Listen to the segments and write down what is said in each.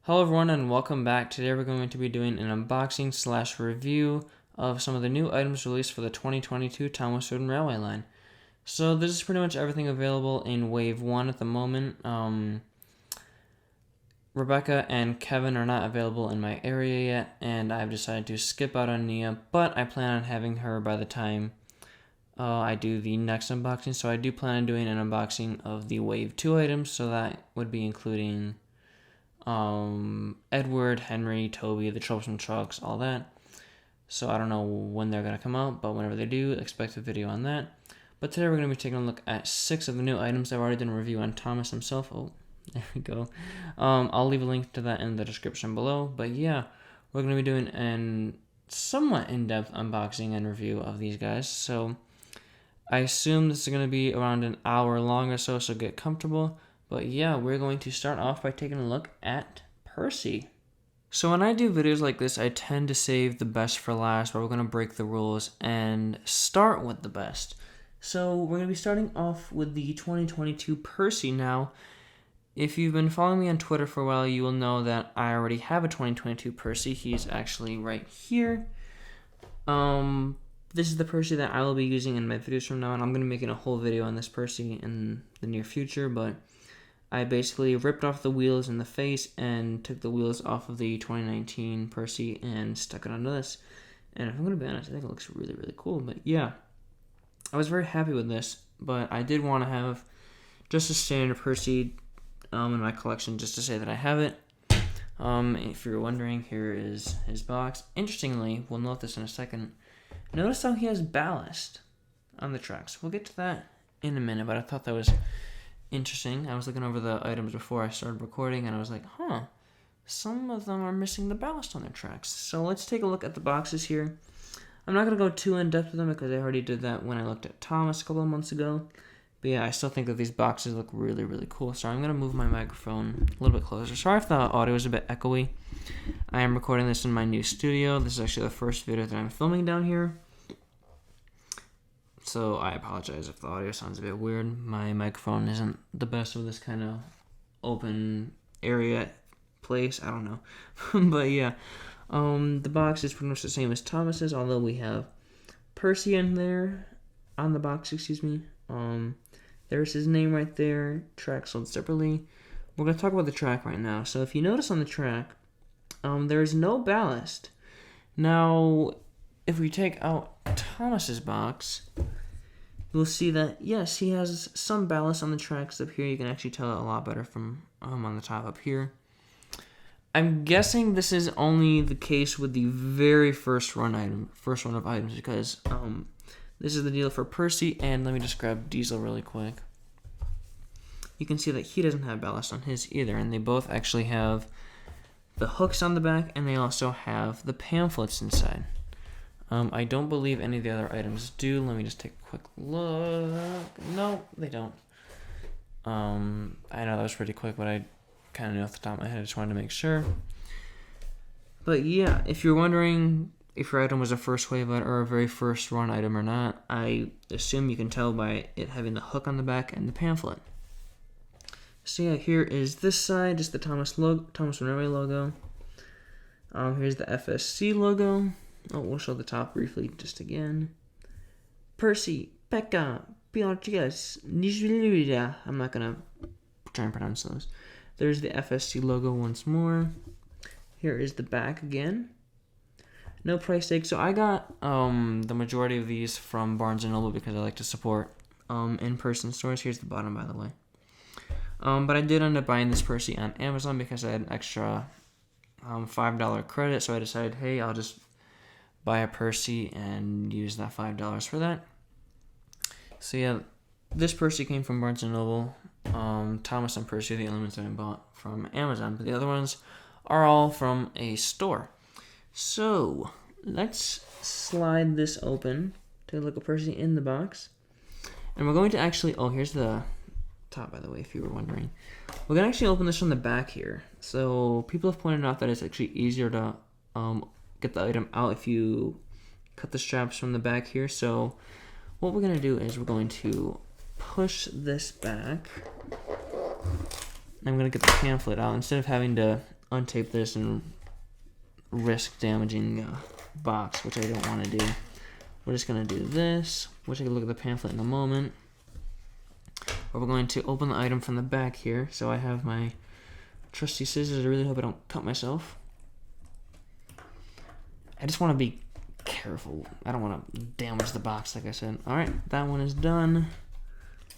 Hello everyone and welcome back. Today we're going to be doing an unboxing / review of some of the new items released for the 2022 Thomas Road Railway line. So this is pretty much everything available in Wave 1 at the moment. Rebecca and Kevin are not available in my area yet, and I've decided to skip out on Nia, but I plan on having her by the time I do the next unboxing. So I do plan on doing an unboxing of the Wave 2 items, so that would be including Edward, Henry, Toby, the Troublesome Trucks, all that. So I don't know when they're going to come out, but whenever they do, expect a video on that. But today we're going to be taking a look at 6 of the new items. I've already done a review on Thomas himself. Oh, there we go. I'll leave a link to that in the description below. But yeah, we're going to be doing a somewhat in-depth unboxing and review of these guys. So I assume this is going to be around an hour long or so get comfortable. But yeah, we're going to start off by taking a look at Percy. So when I do videos like this, I tend to save the best for last, but we're going to break the rules and start with the best. So we're going to be starting off with the 2022 Percy. Now, if you've been following me on Twitter for a while, you will know that I already have a 2022 Percy. He's actually right here. This is the Percy that I will be using in my videos from now on. I'm going to be making a whole video on this Percy in the near future, but I basically ripped off the wheels in the face and took the wheels off of the 2019 Percy and stuck it onto this. And if I'm going to be honest, I think it looks really, really cool. But yeah, I was very happy with this, but I did want to have just a standard Percy in my collection just to say that I have it. If you're wondering, here is his box. Interestingly, we'll note this in a second. Notice how he has ballast on the tracks. We'll get to that in a minute, but I thought that was interesting. I was looking over the items before I started recording, and I was like, some of them are missing the ballast on their tracks. So let's take a look at the boxes here. I'm not going to go too in-depth with them because I already did that when I looked at Thomas a couple of months ago. But yeah, I still think that these boxes look really, really cool. So I'm going to move my microphone a little bit closer. Sorry if the audio is a bit echoey. I am recording this in my new studio. This is actually the first video that I'm filming down here. So I apologize if the audio sounds a bit weird. My microphone isn't the best with this kind of open area place. I don't know. But yeah, the box is pretty much the same as Thomas's, although we have Percy in there, on the box, excuse me. There's his name right there, track sold separately. We're going to talk about the track right now. So if you notice on the track, there is no ballast. Now, if we take out Thomas's box, you'll see that, yes, he has some ballast on the tracks up here. You can actually tell it a lot better from on the top up here. I'm guessing this is only the case with the very first run of items, because this is the deal for Percy. And let me just grab Diesel really quick. You can see that he doesn't have ballast on his either, and they both actually have the hooks on the back, and they also have the pamphlets inside. I don't believe any of the other items do. Let me just take a quick look. No, they don't. I know that was pretty quick, but I kind of knew off the top of my head. I just wanted to make sure. But yeah, if you're wondering if your item was a first wave or a very first run item or not, I assume you can tell by it having the hook on the back and the pamphlet. So yeah, here is this side, just the Thomas Railway logo. Here's the FSC logo. Oh, we'll show the top briefly just again. Percy, Pekka, Piachias, Nijvilida. I'm not going to try and pronounce those. There's the FSC logo once more. Here is the back again. No price tag. So I got the majority of these from Barnes & Noble because I like to support in-person stores. Here's the bottom, by the way. But I did end up buying this Percy on Amazon because I had an extra $5 credit. So I decided, hey, I'll just buy a Percy and use that $5 for that. So yeah, this Percy came from Barnes & Noble. Thomas and Percy are the only ones that I bought from Amazon, but the other ones are all from a store. So let's slide this open. Take a look at Percy in the box. And we're going to actually, here's the top, by the way, if you were wondering. We're going to actually open this from the back here. So people have pointed out that it's actually easier to get the item out if you cut the straps from the back here. So what we're going to do is we're going to push this back. I'm going to get the pamphlet out. Instead of having to untape this and risk damaging box, which I don't want to do. We're just going to do this. We'll take a look at the pamphlet in a moment. But we're going to open the item from the back here. So I have my trusty scissors. I really hope I don't cut myself. I just want to be careful. I don't want to damage the box, like I said. Alright, that one is done.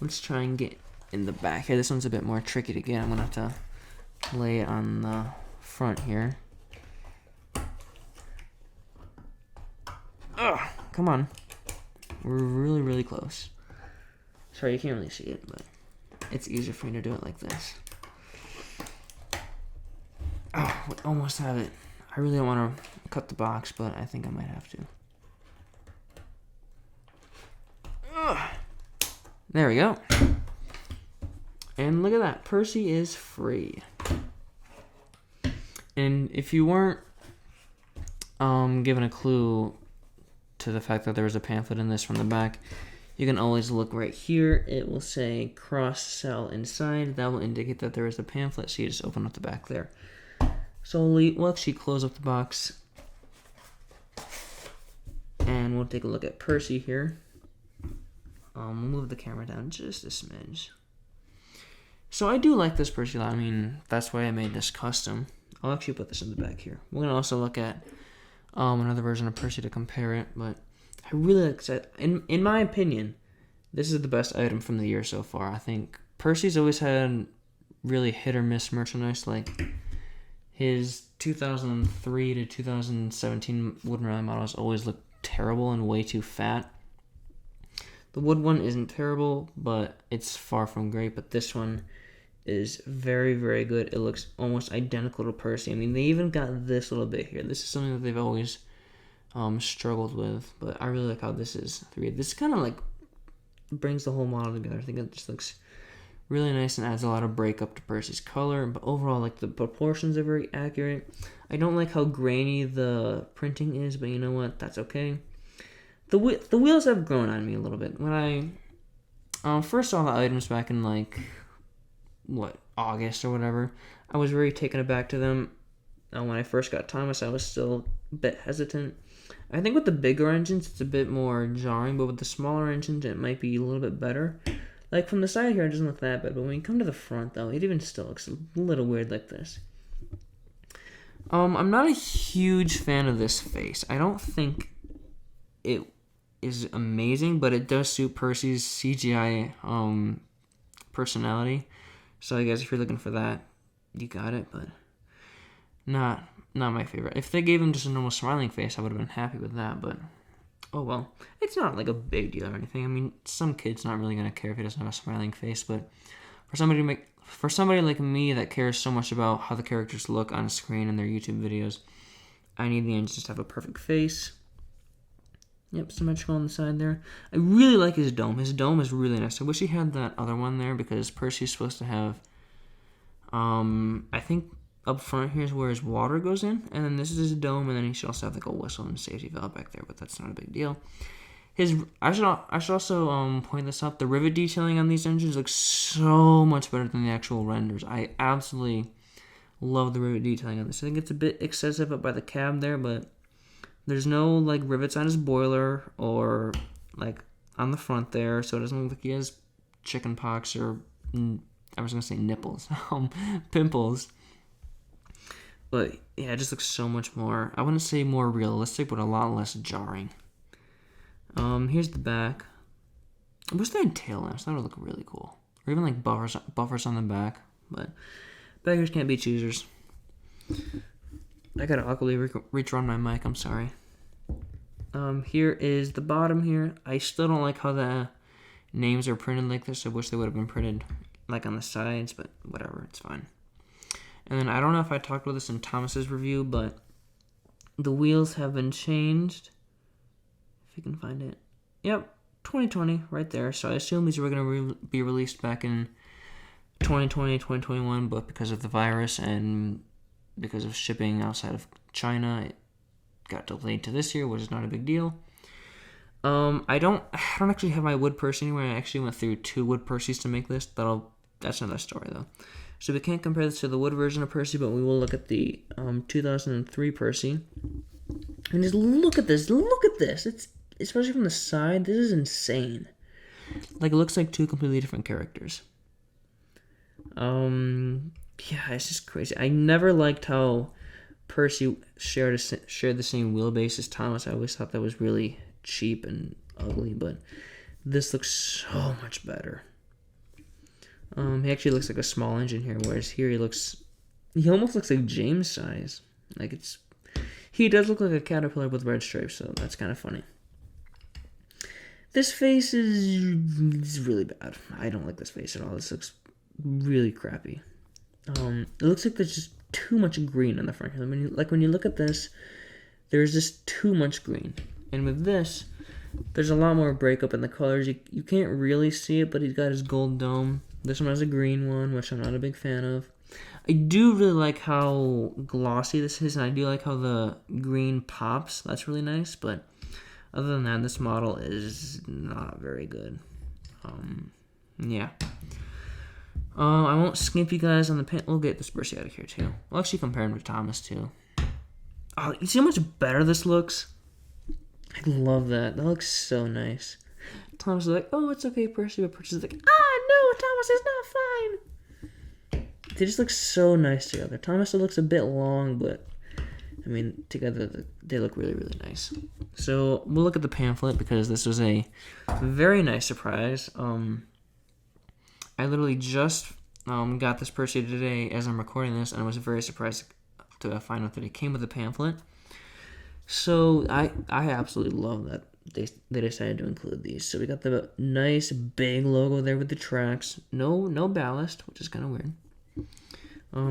Let's try and get in the back here. This one's a bit more tricky to get. I'm going to have to lay it on the front here. Ugh, come on. We're really, really close. Sorry, you can't really see it, but it's easier for me to do it like this. Oh, we almost have it. I really don't want to cut the box, but I think I might have to. Ugh. There we go. And look at that. Percy is free. And if you weren't given a clue to the fact that there was a pamphlet in this from the back, you can always look right here. It will say cross-sell inside. That will indicate that there is a pamphlet, so you just open up the back there. So we'll actually close up the box, and we'll take a look at Percy here. We'll move the camera down just a smidge. So I do like this Percy lot. I mean, that's why I made this custom. I'll actually put this in the back here. We're going to also look at another version of Percy to compare it, but I really like it. In my opinion, this is the best item from the year so far. I think Percy's always had really hit or miss merchandise. Like his 2003 to 2017 Wooden Rally models always look terrible and way too fat. The wood one isn't terrible, but it's far from great. But this one is very, very good. It looks almost identical to Percy. I mean, they even got this little bit here. This is something that they've always struggled with, but I really like how this is. This kind of like brings the whole model together. I think it just looks really nice and adds a lot of breakup to Percy's color. But overall, like the proportions are very accurate. I don't like how grainy the printing is, but you know what? That's okay. The wheels have grown on me a little bit. When I first saw the items back in like August or whatever, I was very taken aback to them. When I first got Thomas, I was still a bit hesitant. I think with the bigger engines, it's a bit more jarring, but with the smaller engines, it might be a little bit better. Like from the side here, it doesn't look that bad, but when you come to the front, though, it even still looks a little weird like this. I'm not a huge fan of this face. I don't think it is amazing, but it does suit Percy's CGI personality. So I guess if you're looking for that, you got it, but not my favorite. If they gave him just a normal smiling face, I would have been happy with that, but oh well. It's not like a big deal or anything. I mean, some kid's not really going to care if he doesn't have a smiling face, but for somebody like me that cares so much about how the characters look on screen in their YouTube videos, I need the engine just to have a perfect face. Yep, symmetrical on the side there. I really like his dome. His dome is really nice. I wish he had that other one there because Percy's supposed to have, I think up front here's where his water goes in, and then this is his dome, and then he should also have like a whistle and safety valve back there, but that's not a big deal. I should also point this out. The rivet detailing on these engines looks so much better than the actual renders. I absolutely love the rivet detailing on this. I think it's a bit excessive up by the cab there, but there's no like rivets on his boiler or like on the front there, so it doesn't look like he has chicken pox or I was gonna say nipples, pimples. But yeah, it just looks so much more, I wouldn't say more realistic, but a lot less jarring. Here's the back. I wish they had tail lamps. That would look really cool. Or even like buffers on the back. But beggars can't be choosers. I gotta awkwardly reach around my mic. I'm sorry. Here is the bottom here. I still don't like how the names are printed like this. I wish they would have been printed like on the sides, but whatever. It's fine. And then I don't know if I talked about this in Thomas's review, but the wheels have been changed. If you can find it. Yep, 2020 right there. So I assume these were going to be released back in 2020, 2021, but because of the virus and because of shipping outside of China, it got delayed to this year, which is not a big deal. I don't actually have my wood Percy anywhere. I actually went through 2 wood Percys to make this. That's another story though. So we can't compare this to the wood version of Percy, but we will look at the 2003 Percy. And just look at this. Look at this. It's especially from the side. This is insane. Like, it looks like two completely different characters. Yeah, it's just crazy. I never liked how Percy shared the same wheelbase as Thomas. I always thought that was really cheap and ugly, but this looks so much better. He actually looks like a small engine here, whereas here he almost looks like James size. Like, he does look like a caterpillar with red stripes, so that's kind of funny. This face is really bad. I don't like this face at all. This looks really crappy. It looks like there's just too much green on the front here. When you look at this, there's just too much green. And with this, there's a lot more breakup in the colors. You can't really see it, but he's got his gold dome. This one has a green one, which I'm not a big fan of. I do really like how glossy this is, and I do like how the green pops. That's really nice, but other than that, this model is not very good. Yeah. I won't skimp you guys on the pen. We'll get this Percy out of here, too. We'll actually compare him to Thomas, too. Oh, you see how much better this looks? I love that. That looks so nice. Thomas is like, oh, it's okay, Percy. But Percy's like, no, Thomas is not fine. They just look so nice together. Thomas looks a bit long, but, I mean, together they look really, really nice. So, we'll look at the pamphlet because this was a very nice surprise. I literally just got this Percy today as I'm recording this, and I was very surprised to find out that it came with a pamphlet. So I absolutely love that they decided to include these. So we got the nice big logo there with the tracks. No ballast, which is kind of weird.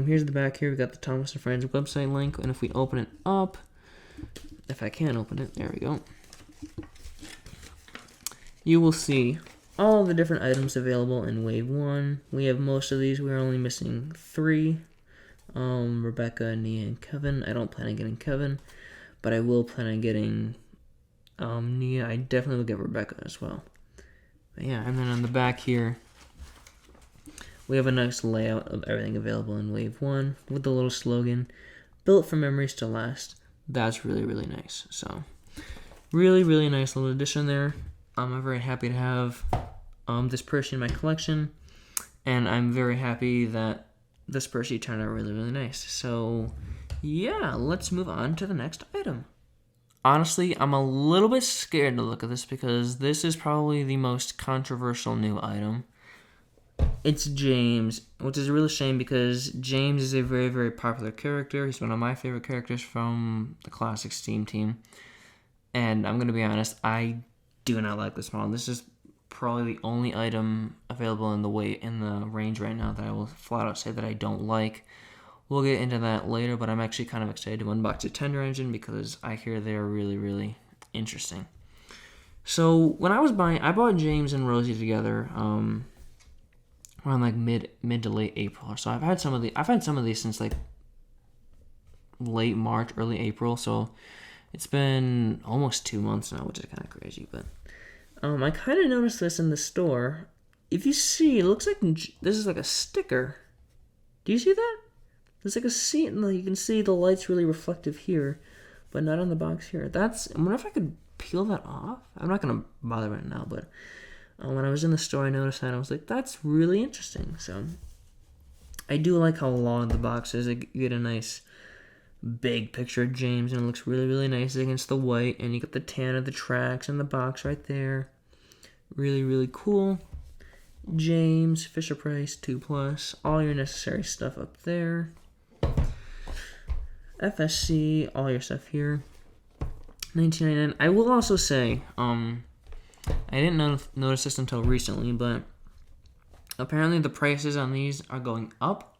Here's the back here. We got the Thomas and Friends website link, and if we open it up, if I can open it, there we go. You will see all the different items available in Wave 1. We have most of these. We're only missing 3. Rebecca, Nia, and Kevin. I don't plan on getting Kevin, but I will plan on getting Nia. I definitely will get Rebecca as well. But yeah, and then on the back here, we have a nice layout of everything available in Wave 1 with the little slogan, built for memories to last. That's really, really nice. So, really, really nice little addition there. I'm very happy to have this Percy in my collection, and I'm very happy that this Percy turned out really, really nice. So, yeah, let's move on to the next item. Honestly, I'm a little bit scared to look at this because this is probably the most controversial new item. It's James, which is a real shame because James is a very, very popular character. He's one of my favorite characters from the classic Steam team. And I'm going to be honest, I do not like this model. This is probably the only item available in the range right now that I will flat out say that I don't like. We'll get into that later, but I'm actually kind of excited to unbox the Tender Engine because I hear they're really, really interesting. So when I was buying, I bought James and Rosie together around like mid to late April or so. I've had some of these since like late March, early April. So it's been almost 2 months now, which is kind of crazy, but I kind of noticed this in the store. If you see, it looks like this is like a sticker. Do you see that? There's like a seat, and you can see the light's really reflective here, but not on the box here. I wonder if I could peel that off. I'm not going to bother right now, but when I was in the store, I noticed that. I was like, that's really interesting. So I do like how long the box is. You get a nice big picture of James, and it looks really, really nice against the white, and you get the tan of the tracks and the box right there. Really, really cool. James, Fisher Price, 2+, all your necessary stuff up there. FSC, all your stuff here. $19.99. I will also say, I didn't notice this until recently, but apparently the prices on these are going up.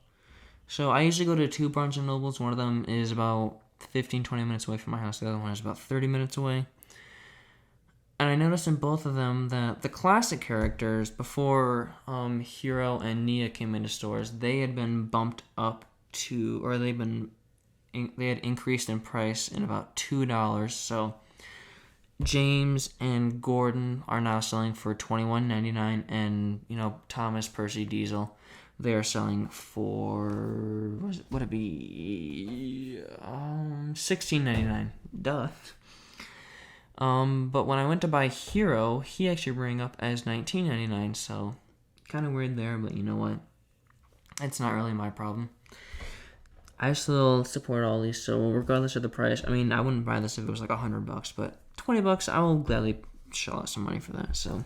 So I usually go to 2 Barnes & Nobles. One of them is about 15-20 minutes away from my house. The other one is about 30 minutes away. And I noticed in both of them that the classic characters, before Hiro and Nia came into stores, they had been bumped up to, or they had increased in price in about $2. So James and Gordon are now selling for $21.99, and Thomas, Percy, Diesel they are selling for, would it be $16.99? Duh. But when I went to buy Hiro, he actually rang up as $19.99, so kind of weird there, but you know what? It's not really my problem. I still support all these, so regardless of the price, I mean, I wouldn't buy this if it was like $100, but $20, I will gladly shell out some money for that. So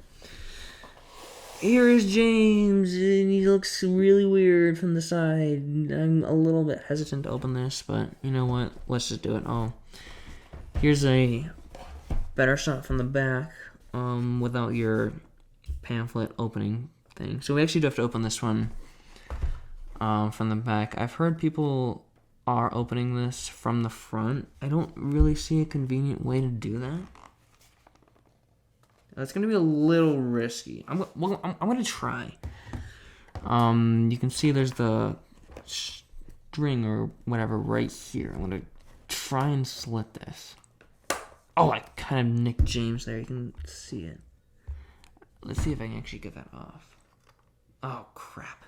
here is James, and he looks really weird from the side. I'm a little bit hesitant to open this, but you know what? Let's just do it. Oh, here's a better shot from the back, without your pamphlet opening thing. So we actually do have to open this one from the back. I've heard people are opening this from the front. I don't really see a convenient way to do that. That's gonna be a little risky. I'm gonna try. You can see there's the string or whatever right here. I'm gonna try and slit this. Oh, I kind of nicked James there. You can see it. Let's see if I can actually get that off. Oh crap.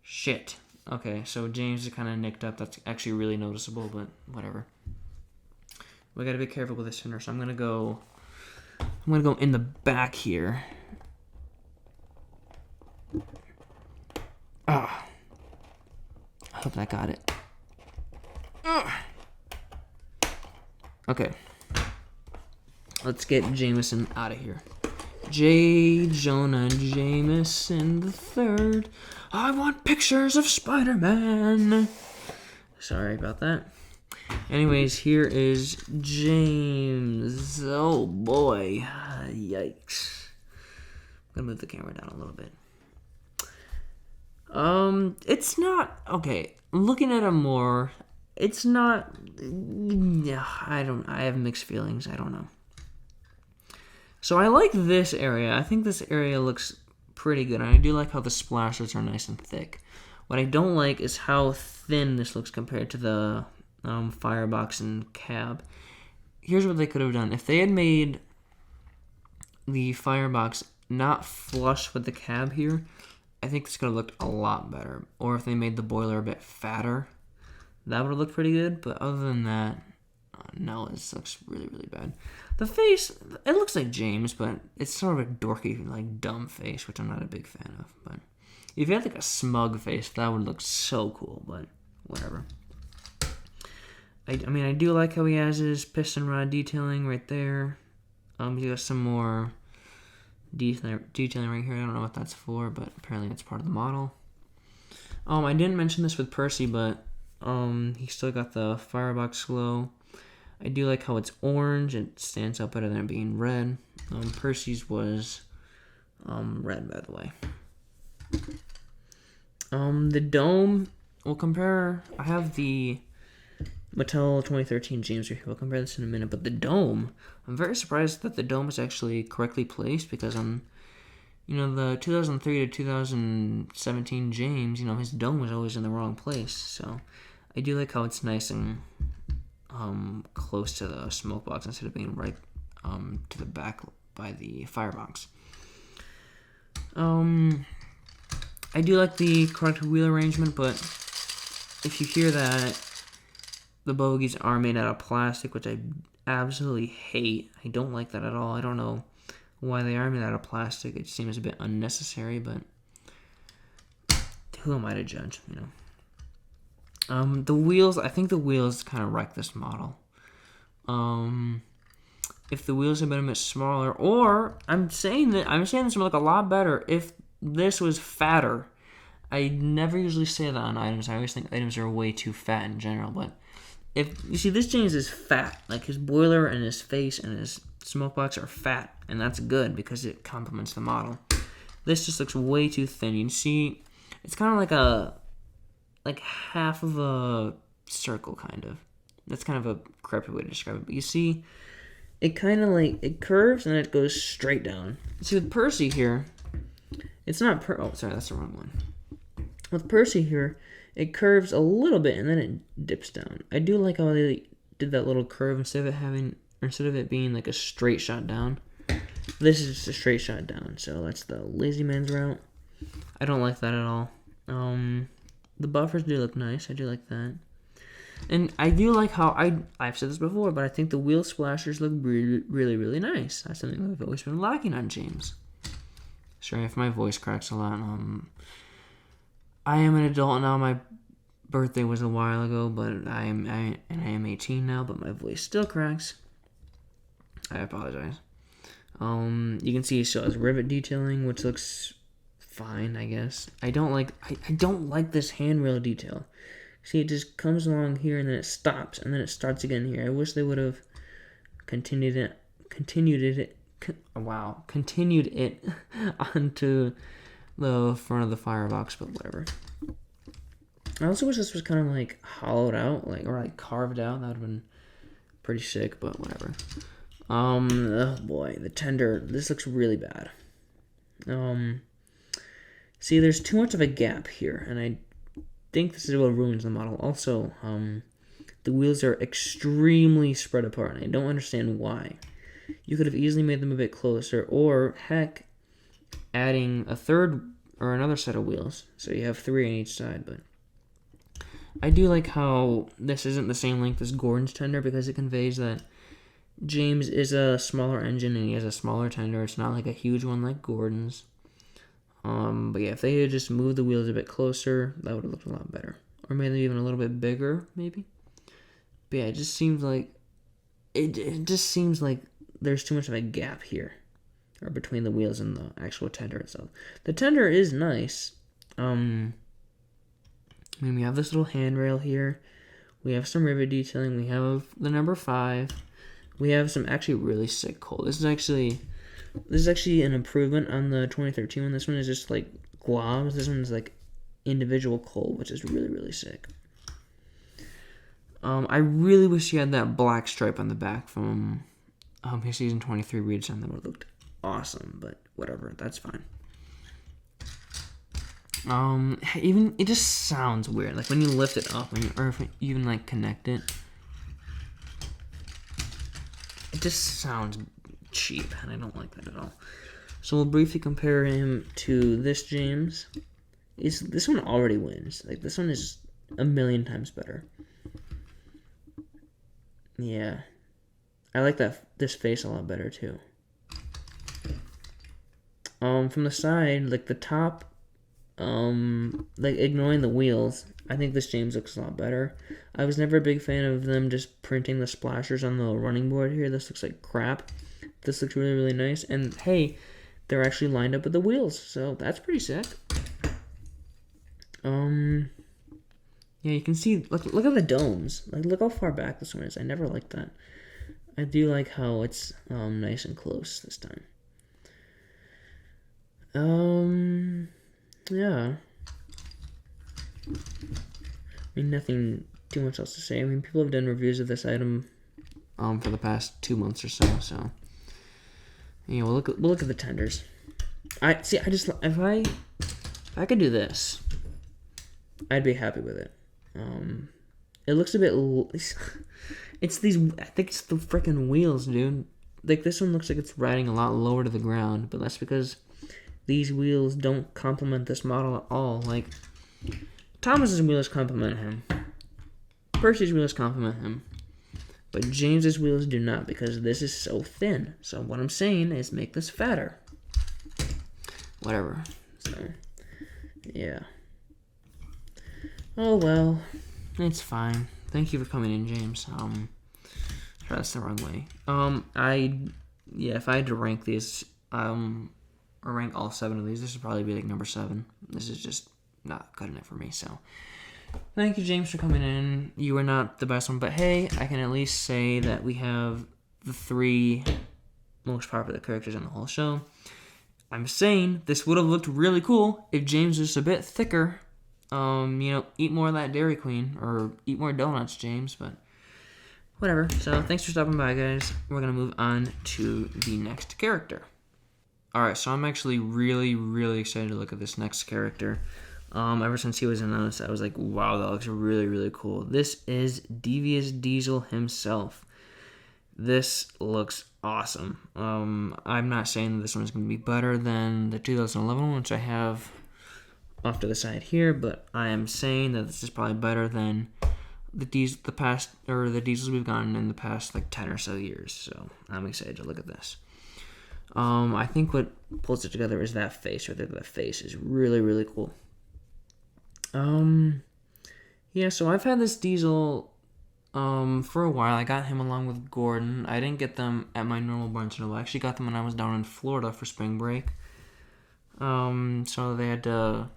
Shit. Okay, so James is kind of nicked up. That's actually really noticeable, but whatever. We gotta be careful with this center, so I'm gonna go in the back here. Ah. I hope that got it. Okay. Let's get Jameson out of here. J. Jonah Jameson the Third. I want pictures of Spider-Man. Sorry about that. Anyways, here is James. Oh boy. Yikes. I'm gonna move the camera down a little bit. It's not okay. Looking at him more, it's not. Yeah, I have mixed feelings. I don't know. So I like this area. I think this area looks pretty good. And I do like how the splashers are nice and thick. What I don't like is how thin this looks compared to the firebox and cab. Here's what they could have done. If they had made the firebox not flush with the cab here, I think this could have looked a lot better. Or if they made the boiler a bit fatter, that would have looked pretty good. But other than that, no, this looks really, really bad. The face, it looks like James, but it's sort of a dorky, like, dumb face, which I'm not a big fan of. But if you had, like, a smug face, that would look so cool, but whatever. I mean, I do like how he has his piston rod detailing right there. He's got some more detailing right here. I don't know what that's for, but apparently it's part of the model. I didn't mention this with Percy, but he still got the firebox glow. I do like how it's orange. It stands out better than it being red. Percy's was red, by the way. The dome, we'll compare. I have the Mattel 2013 James here. We'll compare this in a minute. But the dome, I'm very surprised that the dome is actually correctly placed, because on, the 2003 to 2017 James, his dome was always in the wrong place. So I do like how it's nice and close to the smoke box instead of being right to the back by the firebox. I do like the correct wheel arrangement, but if you hear that the bogies are made out of plastic, which I absolutely hate. I don't like that at all. I don't know why they are made out of plastic. It seems a bit unnecessary, but who am I to judge, The wheels, I think the wheels kind of wreck this model. If the wheels had been a bit smaller, or I'm saying this would look a lot better if this was fatter. I never usually say that on items. I always think items are way too fat in general, but if you see, this James is fat. Like, his boiler and his face and his smoke box are fat, and that's good because it complements the model. This just looks way too thin. You can see it's kind of like half of a circle, kind of. That's kind of a crappy way to describe it. But you see, it kind of it curves and then it goes straight down. See, with Percy here, it's not oh, sorry, that's the wrong one. With Percy here, it curves a little bit and then it dips down. I do like how they did that little curve instead of it being like a straight shot down. This is just a straight shot down. So that's the lazy man's route. I don't like that at all. The buffers do look nice. I do like that. And I do like how I've said this before, but I think the wheel splashers look really, really, really nice. That's something that I've always been lacking on James. Sorry if my voice cracks a lot. I am an adult now. My birthday was a while ago, but I am 18 now, but my voice still cracks. I apologize. You can see he still has rivet detailing, which looks fine, I guess. I don't like this handrail detail. See, it just comes along here and then it stops and then it starts again here. I wish they would have continued it onto the front of the firebox, but whatever. I also wish this was kind of like hollowed out, or carved out. That would have been pretty sick, but whatever. Oh boy, the tender. This looks really bad. See, there's too much of a gap here, and I think this is what ruins the model. Also, the wheels are extremely spread apart, and I don't understand why. You could have easily made them a bit closer, or heck, adding a third or another set of wheels, so you have 3 on each side. But I do like how this isn't the same length as Gordon's tender, because it conveys that James is a smaller engine and he has a smaller tender. It's not like a huge one like Gordon's. But yeah, if they had just moved the wheels a bit closer, that would have looked a lot better. Or maybe even a little bit bigger, maybe. But yeah, it just seems like there's too much of a gap here, or between the wheels and the actual tender itself. The tender is nice. I mean, we have this little handrail here. We have some rivet detailing. We have the number 5. We have some actually really sick coal. This is actually an improvement on the 2013 one. This one is just like globs. This one is like individual coal, which is really, really sick. I really wish he had that black stripe on the back from his season 23 redesign. That would have looked awesome, but whatever, that's fine. Even it just sounds weird, like when you lift it up, or if you even like connect it. It just sounds cheap, and I don't like that at all. So we'll briefly compare him to this James. This one already wins. Like, this one is a million times better. Yeah. I like this face a lot better, too. From the side, like the top, like ignoring the wheels, I think this James looks a lot better. I was never a big fan of them just printing the splashers on the running board here. This looks like crap. This looks really, really nice. And hey, they're actually lined up with the wheels, so that's pretty sick. Yeah, you can see, look at the domes. Like, look how far back this one is. I never liked that. I do like how it's nice and close this time. Yeah. I mean, nothing too much else to say. I mean, people have done reviews of this item for the past 2 months or so. Yeah, we'll look at the tenders. If I could do this, I'd be happy with it. It looks a bit. It's these. I think it's the freaking wheels, dude. Like, this one looks like it's riding a lot lower to the ground, but that's because these wheels don't complement this model at all. Like, Thomas's wheels complement him. Percy's wheels complement him. But James's wheels do not, because this is so thin. So what I'm saying is make this fatter. Whatever. So, yeah. Oh well. It's fine. Thank you for coming in, James. That's the wrong way. If I had to rank these, or rank all 7 of these, this would probably be like number 7. This is just not cutting it for me, so. Thank you, James, for coming in. You were not the best one, but hey, I can at least say that we have the 3 most popular characters in the whole show. I'm saying this would have looked really cool if James was a bit thicker. Eat more of that Dairy Queen, or eat more donuts, James, but whatever. So thanks for stopping by, guys. We're going to move on to the next character. Alright, so I'm actually really, really excited to look at this next character. Ever since he was announced, I was like, wow, that looks really, really cool. This is Devious Diesel himself. This looks awesome. I'm not saying that this one's going to be better than the 2011 one, which I have off to the side here, but I am saying that this is probably better than the diesels we've gotten in the past like 10 or so years. So I'm excited to look at this. I think what pulls it together is that face right there. That face is really, really cool. Yeah, so I've had this diesel for a while. I got him along with Gordon. I didn't get them at my normal Barnes & Noble. I actually got them when I was down in Florida for spring break. So they had to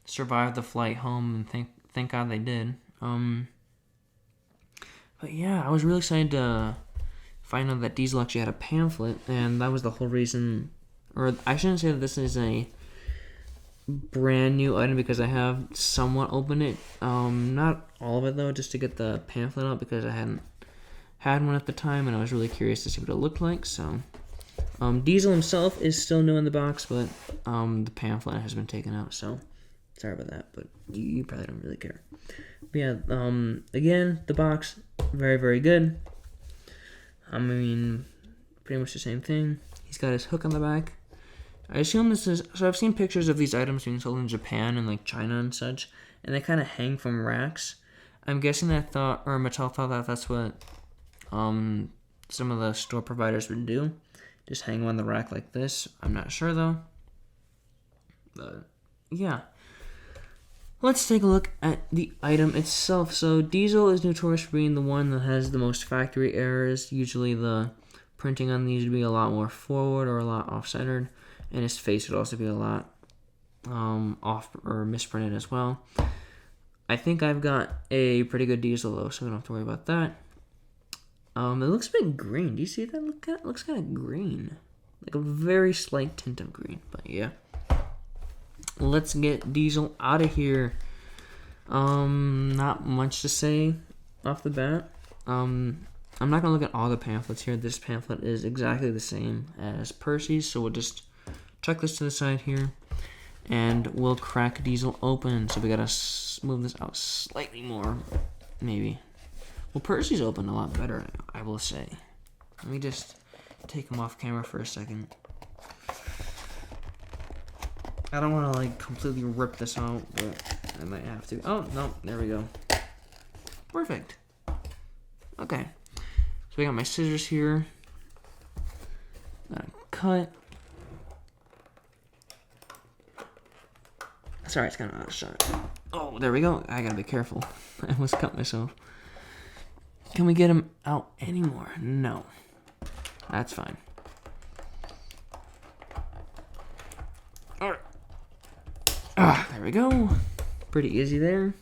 survive the flight home, and thank God they did. But yeah, I was really excited to find out that Diesel actually had a pamphlet, and that was the whole reason. Or I shouldn't say that this is a brand new item because I have somewhat opened it. Not all of it though, just to get the pamphlet out because I hadn't had one at the time, and I was really curious to see what it looked like. So, Diesel himself is still new in the box, but the pamphlet has been taken out. So, sorry about that, but you probably don't really care. But yeah, again, the box, very, very good. I mean, pretty much the same thing. He's got his hook on the back. I assume this is... So I've seen pictures of these items being sold in Japan and like China and such, and they kind of hang from racks. I'm guessing that Mattel thought that that's what some of the store providers would do. Just hang them on the rack like this. I'm not sure though. But yeah. Let's take a look at the item itself. So Diesel is notorious for being the one that has the most factory errors. Usually the printing on these would be a lot more forward or a lot off-centered. And his face would also be a lot off or misprinted as well. I think I've got a pretty good Diesel though, so we don't have to worry about that. It looks a bit green. Do you see that? It looks kind of green. Like a very slight tint of green, but yeah. Let's get Diesel out of here. Not much to say off the bat. I'm not gonna look at all the pamphlets here. This pamphlet is exactly the same as Percy's, so we'll just chuck this to the side here, and we'll crack Diesel open. So we gotta move this out slightly more, maybe. Well, Percy's open a lot better, I will say. Let me just take him off camera for a second. I don't want to like completely rip this out, but I might have to. Oh, no, there we go. Perfect. Okay. So we got my scissors here. Cut. Sorry, it's kind of out of shot. Oh, there we go. I gotta be careful. I almost cut myself. Can we get him out anymore? No. That's fine. Alright. There we go. Pretty easy there.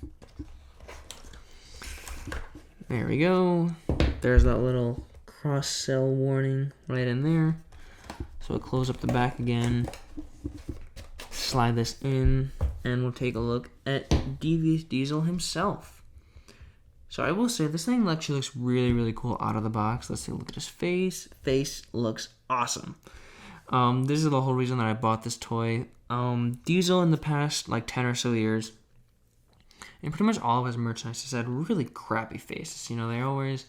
There we go. There's that little cross-sell warning right in there. So we'll close up the back again. Slide this in. And we'll take a look at Devious Diesel himself. So I will say, this thing actually looks really, really cool out of the box. Let's take a look at his face. Face looks awesome. This is the whole reason that I bought this toy. Diesel in the past, like 10 or so years, and pretty much all of his merchandise has had really crappy faces. You know, they're always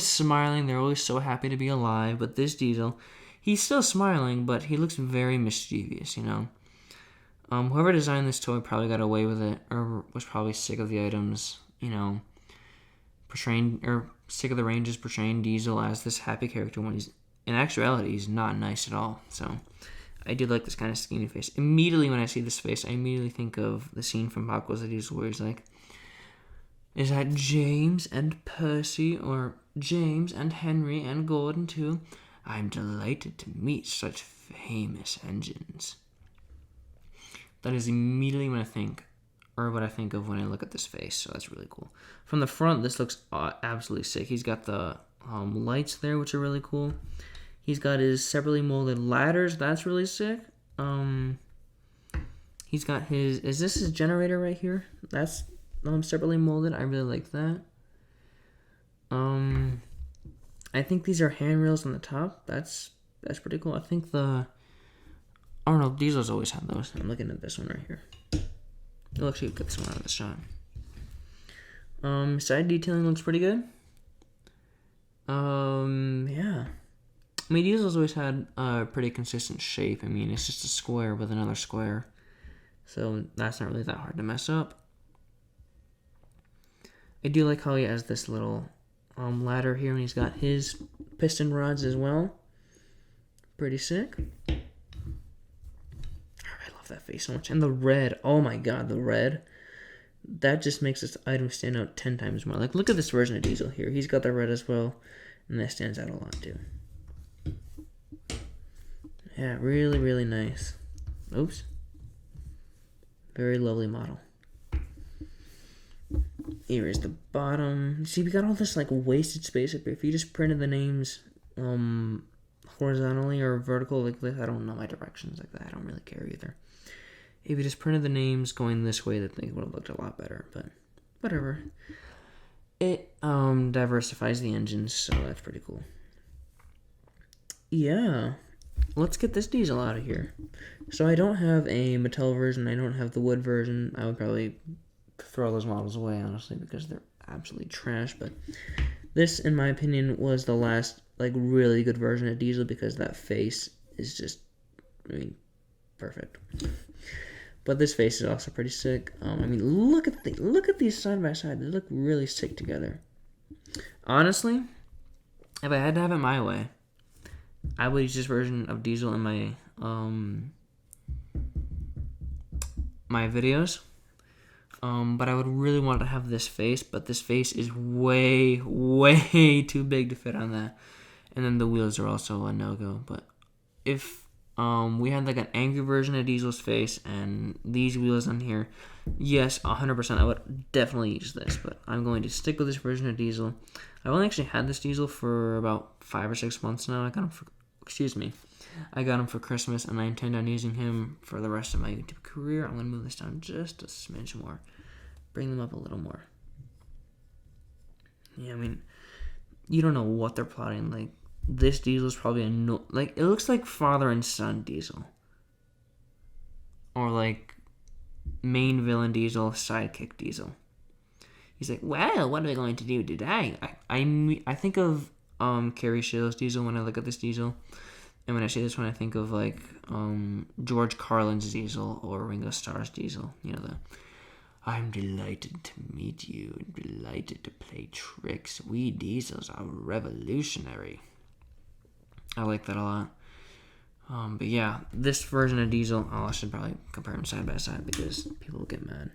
smiling. They're always so happy to be alive. But this Diesel, he's still smiling, but he looks very mischievous, you know. Whoever designed this toy probably got away with it, or was probably sick of the items, you know, sick of the Rangers portraying Diesel as this happy character when in actuality, he's not nice at all. So, I do like this kind of skinny face. Immediately when I see this face, I immediately think of the scene from Pop Goes the Diesel where he's like, is that James and Percy, or James and Henry and Gordon too? I'm delighted to meet such famous engines. That is immediately what I think of when I look at this face, so that's really cool. From the front, this looks absolutely sick. He's got the lights there, which are really cool. He's got his separately molded ladders. That's really sick. He's got his... Is this his generator right here? That's separately molded. I really like that. I think these are handrails on the top. That's pretty cool. I think the... I don't know. Diesel's always had those. I'm looking at this one right here. I'll actually get this one out of the shot. Side detailing looks pretty good. Yeah. I mean, Diesel's always had a pretty consistent shape. I mean, it's just a square with another square. So that's not really that hard to mess up. I do like how he has this little ladder here, and he's got his piston rods as well. Pretty sick. I love that face so much. And the red, oh my god, the red. That just makes this item stand out 10 times more. Like, look at this version of Diesel here. He's got the red as well, and that stands out a lot too. Yeah, really, really nice. Oops. Very lovely model. Here is the bottom. See, we got all this like wasted space up here. If you just printed the names horizontally or vertical like this, I don't know my directions like that. I don't really care either. If you just printed the names going this way, the thing would have looked a lot better, but whatever. It diversifies the engines, so that's pretty cool. Yeah, let's get this Diesel out of here. So I don't have a Mattel version. I don't have the wood version. I would probably throw those models away, honestly, because they're absolutely trash. But this, in my opinion, was the last like really good version of Diesel because that face is just, I mean, perfect. But this face is also pretty sick. I mean, look at these side by side. They look really sick together. Honestly, if I had to have it my way, I would use this version of Diesel in my my videos. But I would really want to have this face, but this face is way, way too big to fit on that. And then the wheels are also a no-go. But if we had like an angry version of Diesel's face and these wheels on here, yes, 100% I would definitely use this. But I'm going to stick with this version of Diesel. I've only actually had this Diesel for about 5 or 6 months now. I got him for Christmas, and I intend on using him for the rest of my YouTube career. I'm going to move this down just a smidge more. Bring them up a little more. Yeah, I mean, you don't know what they're plotting. Like, this Diesel is probably it looks like father and son Diesel. Or like main villain Diesel, sidekick Diesel. He's like, well, what are we going to do today? I think of Carrie Shill's Diesel when I look at this Diesel. And when I say this one, I think of like George Carlin's Diesel or Ringo Starr's Diesel. You know, I'm delighted to meet you and delighted to play tricks. We Diesels are revolutionary. I like that a lot. But yeah, this version of Diesel, I should probably compare them side by side because people will get mad.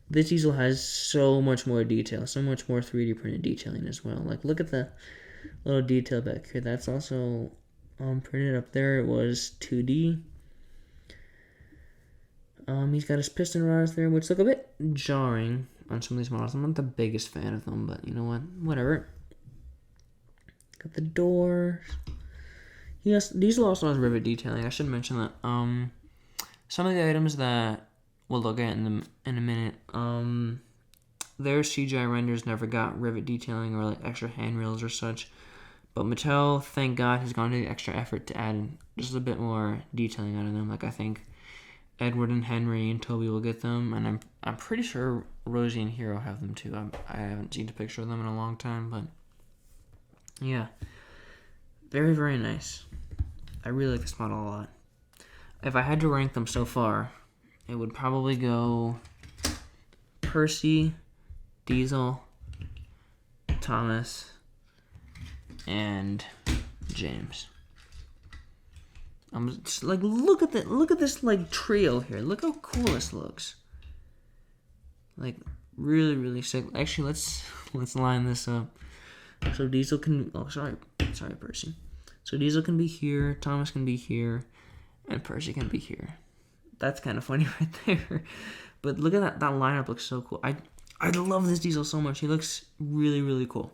This Diesel has so much more detail, so much more 3D printed detailing as well. Like, look at the little detail back here. That's also printed up there. It was 2D. He's got his piston rods there, which look a bit jarring on some of these models. I'm not the biggest fan of them, but you know what? Whatever. Got the doors. Diesel also has rivet detailing. I should mention that. Some of the items that we'll look at in a minute, their CGI renders never got rivet detailing or like extra handrails or such. But Mattel, thank God, has gone to the extra effort to add just a bit more detailing out of them. Like, I think Edward and Henry and Toby will get them, and I'm pretty sure Rosie and Hiro have them too. I haven't seen a picture of them in a long time, but yeah, very, very nice. I really like this model a lot. If I had to rank them so far, it would probably go Percy, Diesel, Thomas, and James. I'm just like, look at this like trio here. Look how cool this looks. Like, really, really sick. Actually, let's line this up. So Diesel can. Oh, sorry, Percy. So Diesel can be here, Thomas can be here, and Percy can be here. That's kind of funny right there. But look at that. That lineup looks so cool. I love this Diesel so much. He looks really, really cool.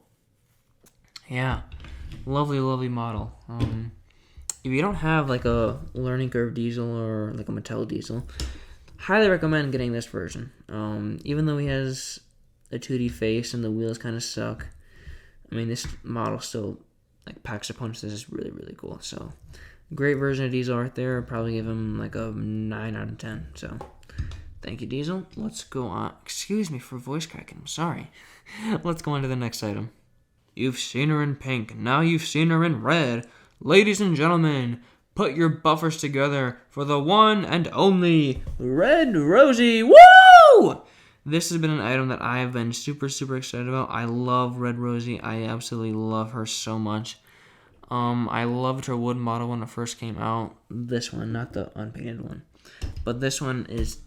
Yeah. Lovely, lovely model. If you don't have like a learning curve Diesel or like a Mattel Diesel, highly recommend getting this version. Even though he has a 2D face and the wheels kind of suck, I mean, this model still like packs a punch. This is really, really cool. So, great version of Diesel right there. I'd probably give him like a 9 out of 10. So, thank you, Diesel. Let's go on. Excuse me for voice cracking. I'm sorry. Let's go on to the next item. You've seen her in pink. Now you've seen her in red. Ladies and gentlemen, put your buffers together for the one and only Red Rosie. Woo! This has been an item that I have been super, super excited about. I love Red Rosie. I absolutely love her so much. I loved her wood model when it first came out. This one, not the unpainted one. But this one is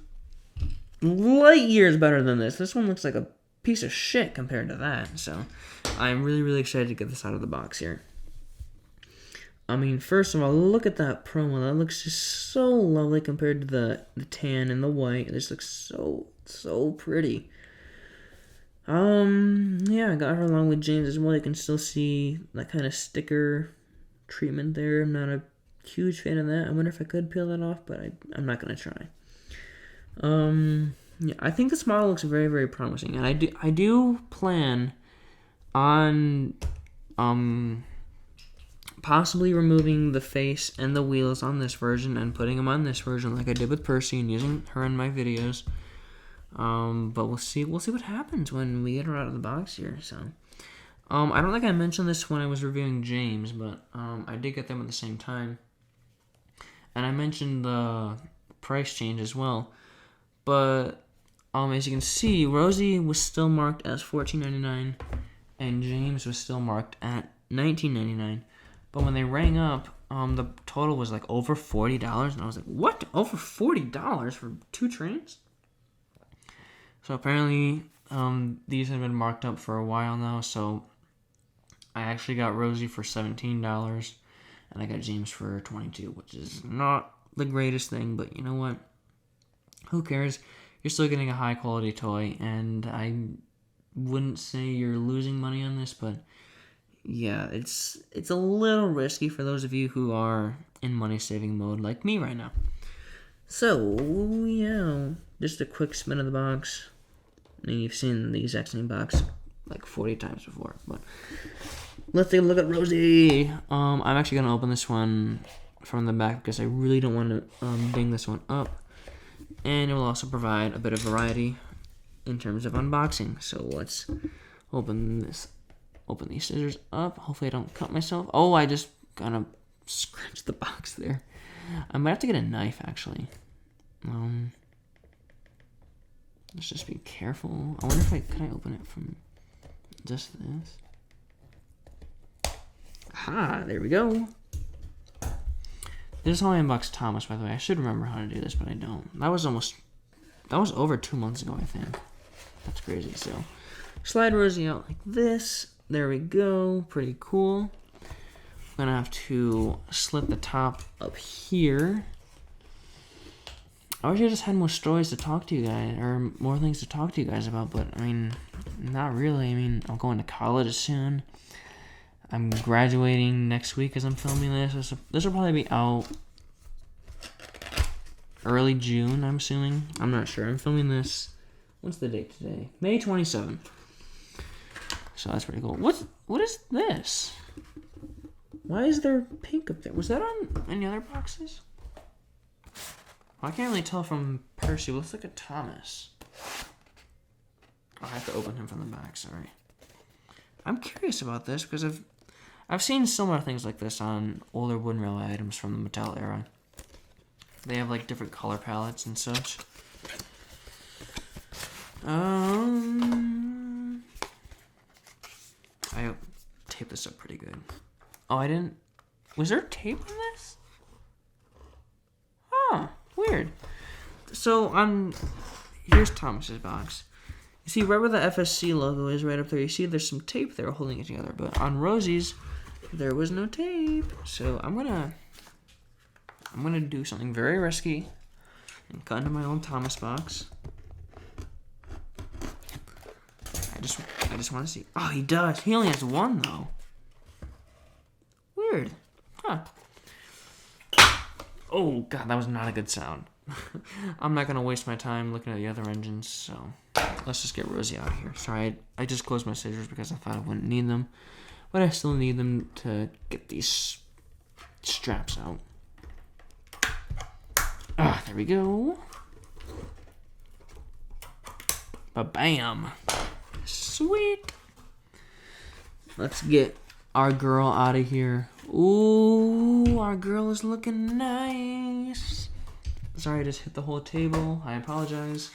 light years better than this. This one looks like a piece of shit compared to that. So I'm really, really excited to get this out of the box here. I mean, first of all, look at that promo. That looks just so lovely compared to the tan and the white. This looks so pretty. Yeah, I got her along with James as well. You can still see that kind of sticker treatment there. I'm not a huge fan of that. I wonder if I could peel that off, but I'm not gonna try. Yeah, I think this model looks very, very promising, and I do plan on possibly removing the face and the wheels on this version and putting them on this version, like I did with Percy, and using her in my videos. But we'll see what happens when we get her out of the box here. So, I don't think I mentioned this when I was reviewing James, but I did get them at the same time, and I mentioned the price change as well. But as you can see, Rosie was still marked as $14.99, and James was still marked at $19.99. But when they rang up, the total was like over $40, and I was like, "What? Over $40 for 2 trains?" So apparently, these have been marked up for a while now. So I actually got Rosie for $17, and I got James for $22, which is not the greatest thing, but you know what? Who cares? You're still getting a high quality toy, and I wouldn't say you're losing money on this, but yeah, it's a little risky for those of you who are in money saving mode like me right now. So yeah, just a quick spin of the box. I mean, you've seen the exact same box like 40 times before, but let's take a look at Rosie. I'm actually gonna open this one from the back because I really don't want to bang this one up. And it will also provide a bit of variety in terms of unboxing. So let's open these scissors up. Hopefully I don't cut myself. Oh, I just kind of scratched the box there. I might have to get a knife, actually. Let's just be careful. I wonder if could I open it from just this? Aha, there we go. This is how I unboxed Thomas, by the way. I should remember how to do this, but I don't. That was over 2 months ago, I think. That's crazy. So, slide Rosie out like this. There we go. Pretty cool. I'm gonna have to slit the top up here. I wish I just had more stories to talk to you guys, or more things to talk to you guys about, but I mean, not really. I mean, I'm going to college soon. I'm graduating next week as I'm filming this. This will probably be out early June, I'm assuming. I'm not sure. I'm filming this. What's the date today? May 27th. So that's pretty cool. What is this? Why is there pink up there? Was that on any other boxes? Well, I can't really tell from Percy. Let's look at Thomas. I have to open him from the back, sorry. I'm curious about this because I've seen similar things like this on older wooden railway items from the Mattel era. They have like different color palettes and such. I taped this up pretty good. Oh, I didn't. Was there tape on this? Oh, weird. So here's Thomas's box. You see right where the FSC logo is right up there. You see there's some tape there holding it together. But on Rosie's, there was no tape. So I'm gonna do something very risky and cut into my own Thomas box. I just want to see. Oh, he does. He only has one though. Weird. Huh. Oh god, that was not a good sound. I'm not gonna waste my time looking at the other engines, so let's just get Rosie out of here. Sorry, I just closed my scissors because I thought I wouldn't need them, but I still need them to get these straps out. Ah, there we go. Ba-bam. Sweet. Let's get our girl out of here. Ooh, our girl is looking nice. Sorry, I just hit the whole table. I apologize.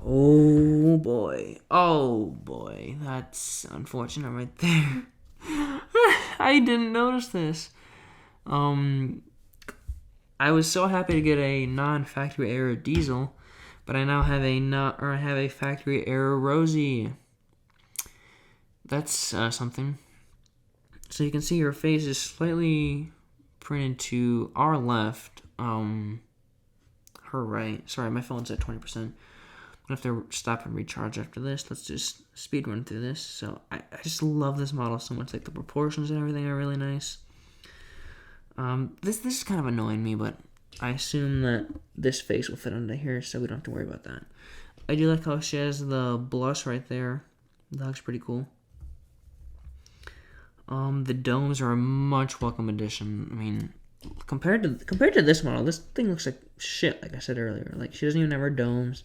Oh boy. Oh boy. That's unfortunate right there. I didn't notice this. I was so happy to get a non-factory error Diesel, but I now have a factory error Rosie. That's something. So you can see her face is slightly printed to our left, her right. Sorry, my phone's at 20%. I'm gonna have to stop and recharge after this. Let's just speed run through this. So I just love this model so much. Like the proportions and everything are really nice. This is kind of annoying me, but I assume that this face will fit under here, so we don't have to worry about that. I do like how she has the blush right there. That looks pretty cool. The domes are a much welcome addition. I mean, compared to this model, this thing looks like shit, like I said earlier. Like, she doesn't even have her domes.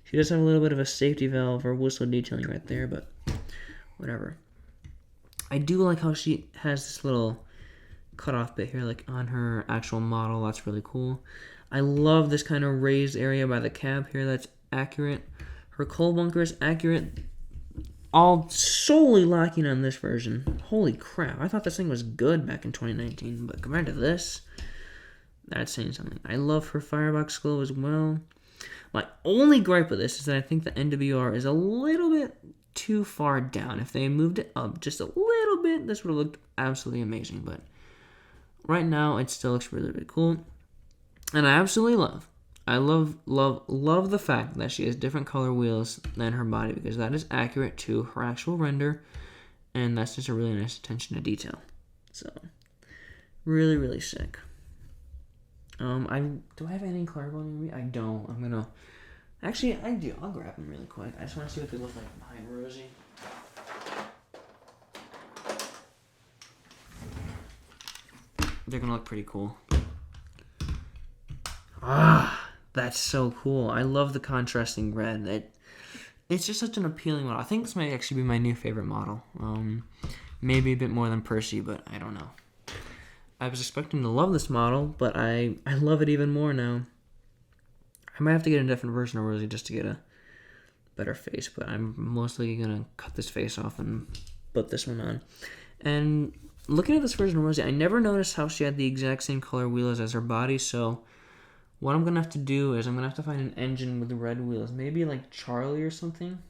She does have a little bit of a safety valve or whistle detailing right there, but whatever. I do like how she has this little cutoff bit here, like on her actual model. That's really cool. I love this kind of raised area by the cab here. That's accurate. Her coal bunker is accurate. All solely lacking on this version. Holy crap. I thought this thing was good back in 2019, but compared to this, that's saying something. I love her firebox glow as well. My only gripe with this is that I think the NWR is a little bit too far down. If they moved it up just a little bit, this would have looked absolutely amazing, but right now it still looks really, really cool. And I absolutely love the fact that she has different color wheels than her body, because that is accurate to her actual render, and that's just a really nice attention to detail. So, really, really sick. Do I have any color bone in me? I don't. Actually, I do. I'll grab them really quick. I just want to see what they look like behind Rosie. They're gonna look pretty cool. That's so cool. I love the contrasting red. It's just such an appealing model. I think this might actually be my new favorite model. Maybe a bit more than Percy, but I don't know. I was expecting to love this model, but I love it even more now. I might have to get a different version of Rosie just to get a better face, but I'm mostly going to cut this face off and put this one on. And looking at this version of Rosie, I never noticed how she had the exact same color wheels as her body, so what I'm going to have to do is I'm going to have to find an engine with red wheels, maybe like Charlie or something.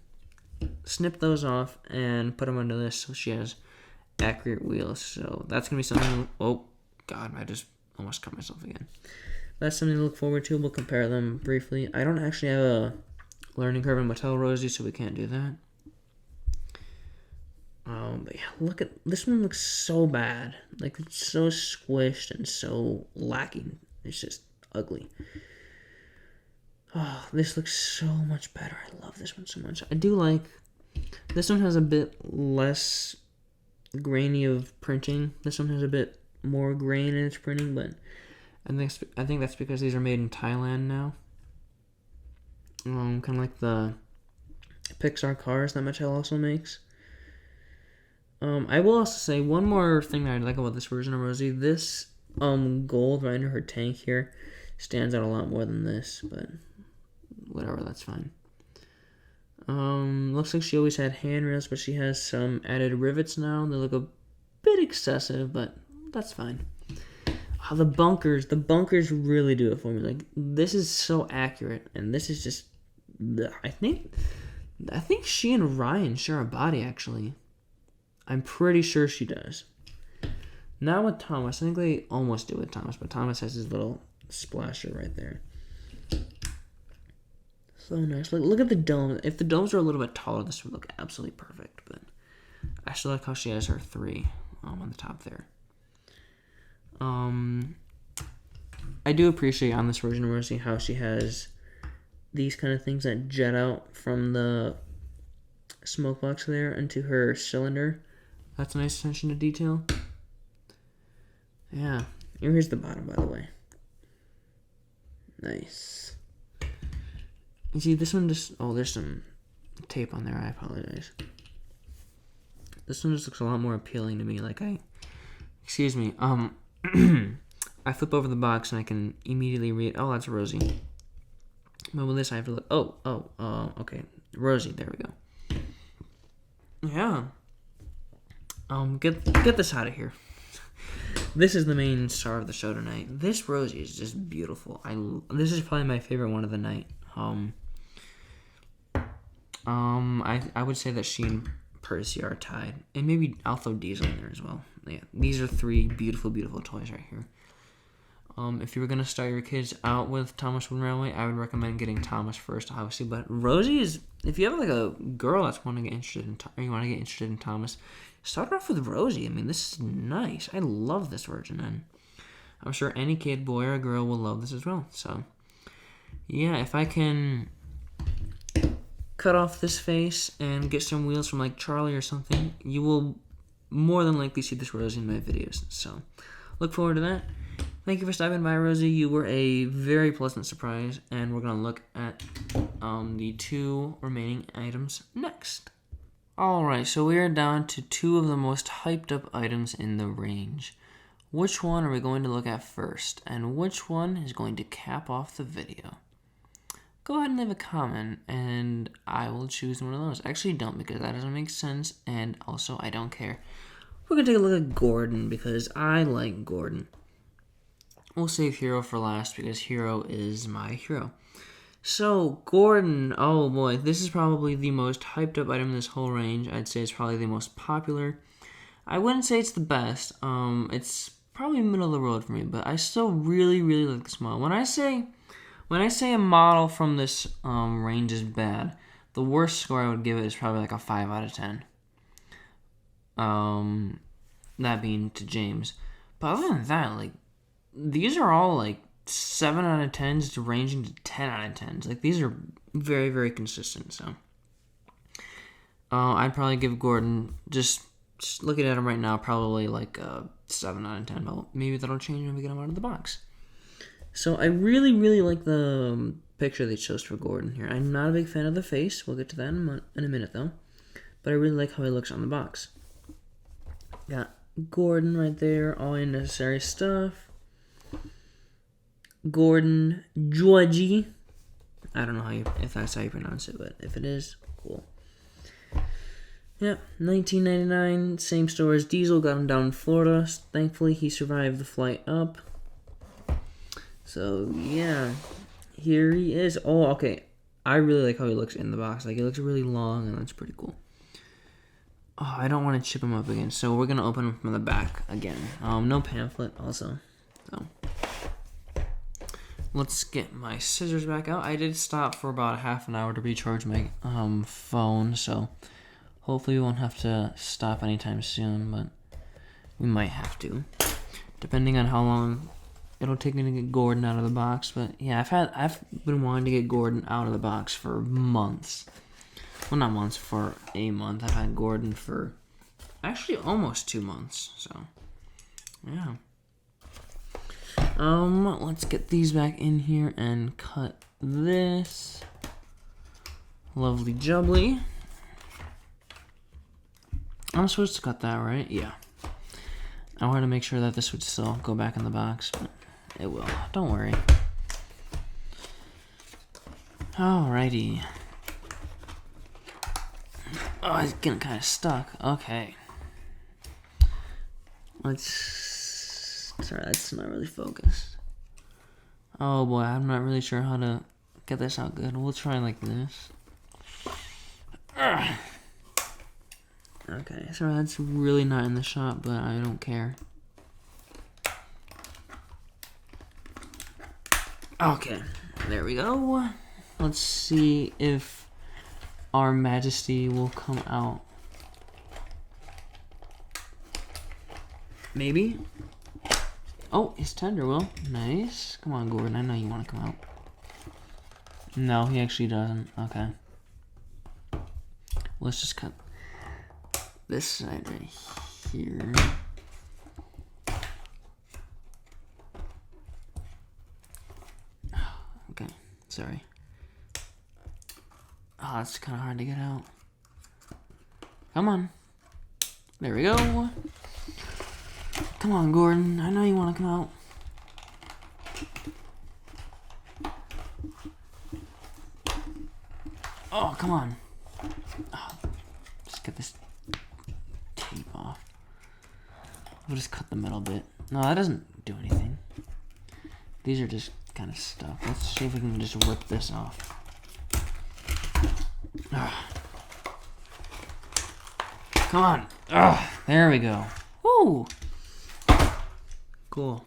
Snip those off and put them under this so she has accurate wheels. So that's going to be something. Oh, God, I just almost cut myself again. That's something to look forward to. We'll compare them briefly. I don't actually have a learning curve in Mattel Rosie, so we can't do that. But yeah, look at this one. Looks so bad. Like, it's so squished and so lacking. It's just ugly. Oh, this looks so much better. I love this one so much. I do like this one has a bit less grainy of printing. This one has a bit more grain in its printing, but I think that's because these are made in Thailand now. Kind of like the Pixar cars that Mattel also makes. I will also say one more thing that I like about this version of Rosie. This gold right under her tank here stands out a lot more than this, but whatever, that's fine. Looks like she always had handrails, but she has some added rivets now. They look a bit excessive, but that's fine. The bunkers really do it for me. Like, this is so accurate, and this is just, I think she and Ryan share a body, actually. I'm pretty sure she does. Not with Thomas. I think they almost do with Thomas, but Thomas has his little splasher right there. So nice. Look at the dome. If the domes were a little bit taller, this would look absolutely perfect. But I still like how she has her 3 on the top there. I do appreciate on this version of Rosie how she has these kind of things that jet out from the smoke box there into her cylinder. That's a nice attention to detail. Yeah. Here's the bottom, by the way. Nice. You see, this one just... Oh, there's some tape on there. I apologize. This one just looks a lot more appealing to me. Like excuse me, I flip over the box and I can immediately read, oh, that's Rosie. But with this I have to look, okay, Rosie, there we go. Yeah. Get this out of here. This is the main star of the show tonight. This Rosie is just beautiful. This is probably my favorite one of the night. I would say that she and Percy are tied, and maybe I'll throw Diesel in there as well. Yeah, these are 3 beautiful, beautiful toys right here. If you were gonna start your kids out with Thomas Wooden Railway, I would recommend getting Thomas first, obviously. But Rosie is, if you have like a girl that's want to get interested in, or you want to get interested in Thomas, start off with Rosie. I mean, this is nice. I love this version, and I'm sure any kid, boy or girl, will love this as well. So, yeah, if I can cut off this face and get some wheels from like Charlie or something, you will more than likely see this Rosie in my videos. So, look forward to that. Thank you for stopping by, Rosie. You were a very pleasant surprise, and we're going to look at the 2 remaining items next. Alright, so we are down to 2 of the most hyped up items in the range. Which one are we going to look at first, and which one is going to cap off the video? Go ahead and leave a comment, and I will choose one of those. Actually, don't, because that doesn't make sense, and also I don't care. We're going to take a look at Gordon, because I like Gordon. We'll save Hiro for last because Hiro is my hero. So, Gordon, oh boy, this is probably the most hyped up item in this whole range. I'd say it's probably the most popular. I wouldn't say it's the best. It's probably middle of the road for me, but I still really, really like this model. When I say a model from this range is bad, the worst score I would give it is probably like a 5 out of 10. That being to James. But other than that, like, these are all like 7 out of 10s to ranging to 10 out of 10s. Like, these are very, very consistent. So, I'd probably give Gordon, just looking at him right now, probably like a 7 out of 10. But maybe that'll change when we get him out of the box. So, I really, really like the picture they chose for Gordon here. I'm not a big fan of the face. We'll get to that in a minute, though. But I really like how he looks on the box. Got Gordon right there, all unnecessary stuff. Gordon Georgie. I don't know if that's how you pronounce it, but if it is, cool. Yeah, 1999, same store as Diesel, got him down in Florida. Thankfully, he survived the flight up. So, yeah, here he is. Oh, okay. I really like how he looks in the box. Like, he looks really long, and that's pretty cool. Oh, I don't want to chip him up again, so we're going to open him from the back again. No pamphlet, also. So, let's get my scissors back out. I did stop for about half an hour to recharge my phone, so hopefully we won't have to stop anytime soon, but we might have to, depending on how long it'll take me to get Gordon out of the box. But yeah, I've been wanting to get Gordon out of the box for months. Well, not months, for a month. I've had Gordon for actually almost 2 months. So yeah. Let's get these back in here and cut this. Lovely jubbly. I'm supposed to cut that, right? Yeah. I wanted to make sure that this would still go back in the box, but it will. Don't worry. Alrighty. Oh, it's getting kind of stuck. Okay. Sorry, that's not really focused. Oh boy, I'm not really sure how to get this out good. We'll try like this. Okay, so that's really not in the shot, but I don't care. Okay, there we go. Let's see if our Majesty will come out. Maybe? Oh, his tender will. Nice. Come on, Gordon. I know you want to come out. No, he actually doesn't. Okay. Let's just cut this side right here. Okay. Sorry. Oh, it's kind of hard to get out. Come on. There we go. Come on, Gordon. I know you want to come out. Oh, come on. Oh, just get this tape off. We'll just cut the metal bit. No, that doesn't do anything. These are just kind of stuck. Let's see if we can just rip this off. Come on. There we go. Woo! Cool.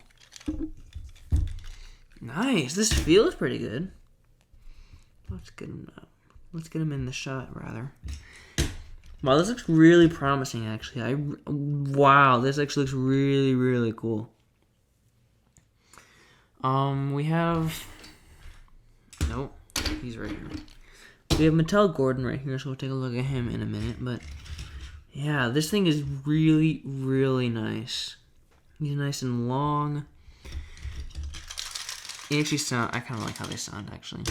Nice. This feels pretty good. Let's get him up. Let's get him in the shot, rather. Wow, this looks really promising, actually. Wow, this actually looks really, really cool. We have... Nope, he's right here. We have Mattel Gordon right here, so we'll take a look at him in a minute. But, yeah, this thing is really, really nice. He's nice and long. They actually sound... I kind of like how they sound, actually.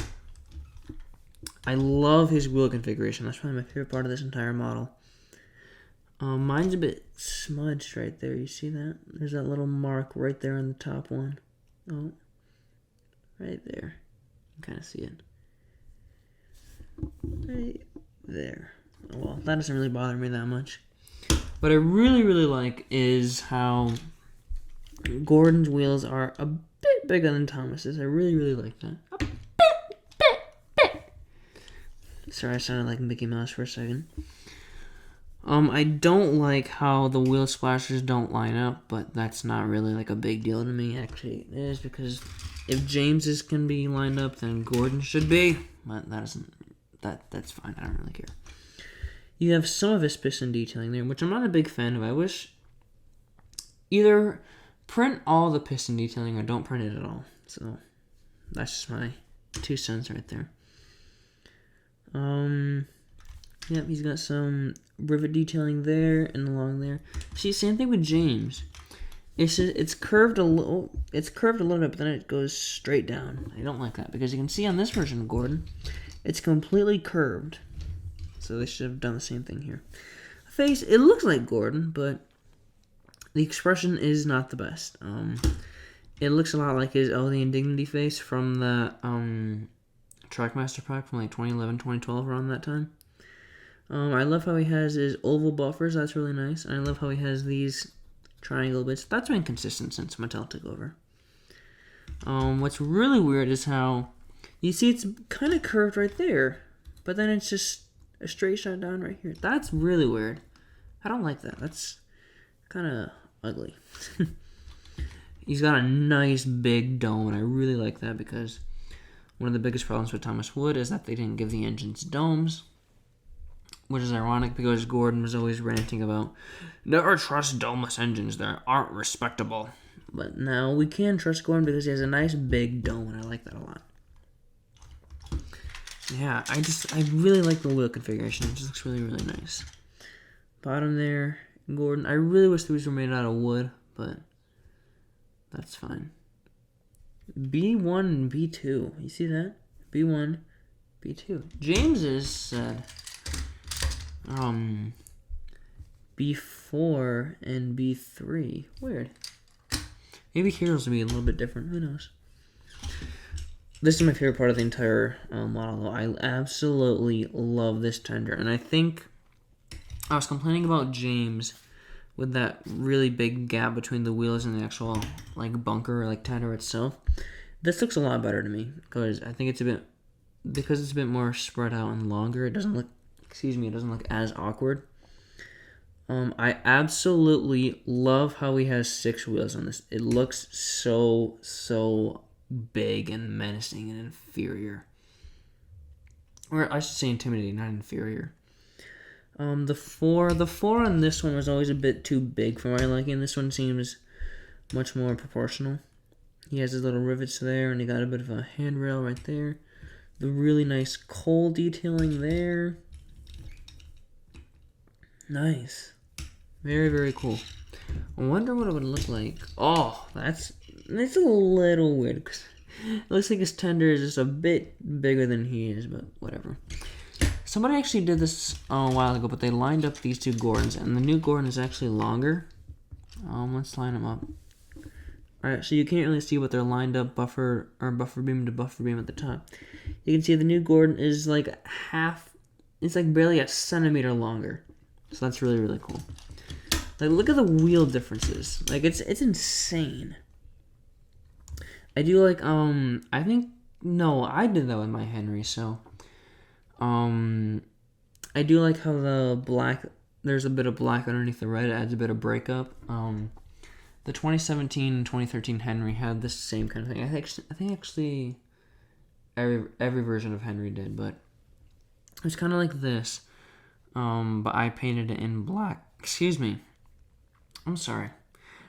I love his wheel configuration. That's probably my favorite part of this entire model. Mine's a bit smudged right there. You see that? There's that little mark right there on the top one. Oh, right there. You can kind of see it. Right there. Oh, well, that doesn't really bother me that much. What I really, really like is how Gordon's wheels are a bit bigger than Thomas's. I really, really like that. Sorry, I sounded like Mickey Mouse for a second. I don't like how the wheel splashers don't line up, but that's not really like a big deal to me. Actually, it is, because if James's can be lined up, then Gordon should be. But that's fine. I don't really care. You have some of his piston detailing there, which I'm not a big fan of. I wish either print all the piston detailing or don't print it at all. So that's just my 2 cents right there. Yep, he's got some rivet detailing there and along there. See, same thing with James. It's curved a little. It's curved a little bit, but then it goes straight down. I don't like that, because you can see on this version of Gordon, it's completely curved. So they should have done the same thing here. Face, it looks like Gordon, but the expression is not the best. It looks a lot like his the Indignity face from the Trackmaster pack from like 2011, 2012, around that time. I love how he has his oval buffers. That's really nice. And I love how he has these triangle bits. That's been consistent since Mattel took over. What's really weird is how you see it's kind of curved right there, but then it's just a straight shot down right here. That's really weird. I don't like that. That's kind of ugly. He's got a nice big dome, and I really like that, because one of the biggest problems with Thomas Wood is that they didn't give the engines domes, which is ironic, because Gordon was always ranting about, never trust domeless engines, they aren't respectable. But now we can trust Gordon because he has a nice big dome, and I like that a lot. Yeah, I really like the wheel configuration. It just looks really, really nice. Bottom there, Gordon. I really wish these were made out of wood, but that's fine. B1 and B2. You see that? B1, B2. James's said B4 and B3. Weird. Maybe Hiro's will be a little bit different. Who knows? This is my favorite part of the entire model. I absolutely love this tender. And I think I was complaining about James with that really big gap between the wheels and the actual like bunker or like tender itself. This looks a lot better to me, because I think it's a bit more spread out and longer. It doesn't look, it doesn't look as awkward. I absolutely love how he has 6 wheels on this. It looks so big and menacing and inferior. Or I should say intimidating, not inferior. The four on this one was always a bit too big for my liking. This one seems much more proportional. He has his little rivets there, and he got a bit of a handrail right there. The really nice coal detailing there. Nice. Very, very cool. I wonder what it would look like. Oh, it's a little weird, because it looks like his tender is just a bit bigger than he is, but whatever. Somebody actually did this a while ago, but they lined up these two Gordons, and the new Gordon is actually longer. Let's line them up. Alright, so you can't really see what they're lined up buffer beam to buffer beam at the top. You can see the new Gordon is like it's like barely a centimeter longer. So that's really, really cool. Like, look at the wheel differences. Like, it's insane. I do like, I did that with my Henry, so, I do like how there's a bit of black underneath the red. It adds a bit of breakup. The 2017 and 2013 Henry had the same kind of thing. I think actually every version of Henry did, but it was kind of like this. But I painted it in black. Excuse me. I'm sorry.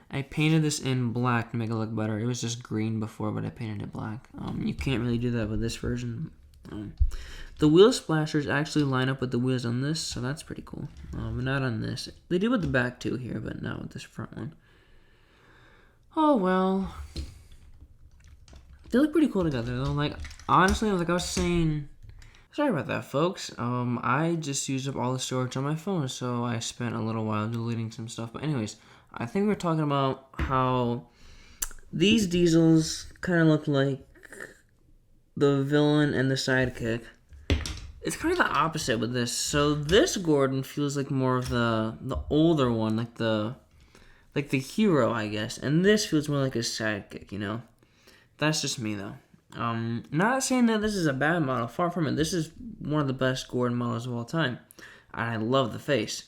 I painted this in black to make it look better. It was just green before, but I painted it black. You can't really do that with this version. The wheel splashers actually line up with the wheels on this, so that's pretty cool. But not on this. They do with the back too here, but not with this front one. Oh well. They look pretty cool together though. Like, honestly, like I was saying, sorry about that, folks. I just used up all the storage on my phone, so I spent a little while deleting some stuff. But anyways, I think we're talking about how these diesels kind of look like the villain and the sidekick. It's kind of the opposite with this. So this Gordon feels like more of the older one, like the hero, I guess. And this feels more like a sidekick, you know? That's just me, though. Not saying that this is a bad model. Far from it. This is one of the best Gordon models of all time. And I love the face.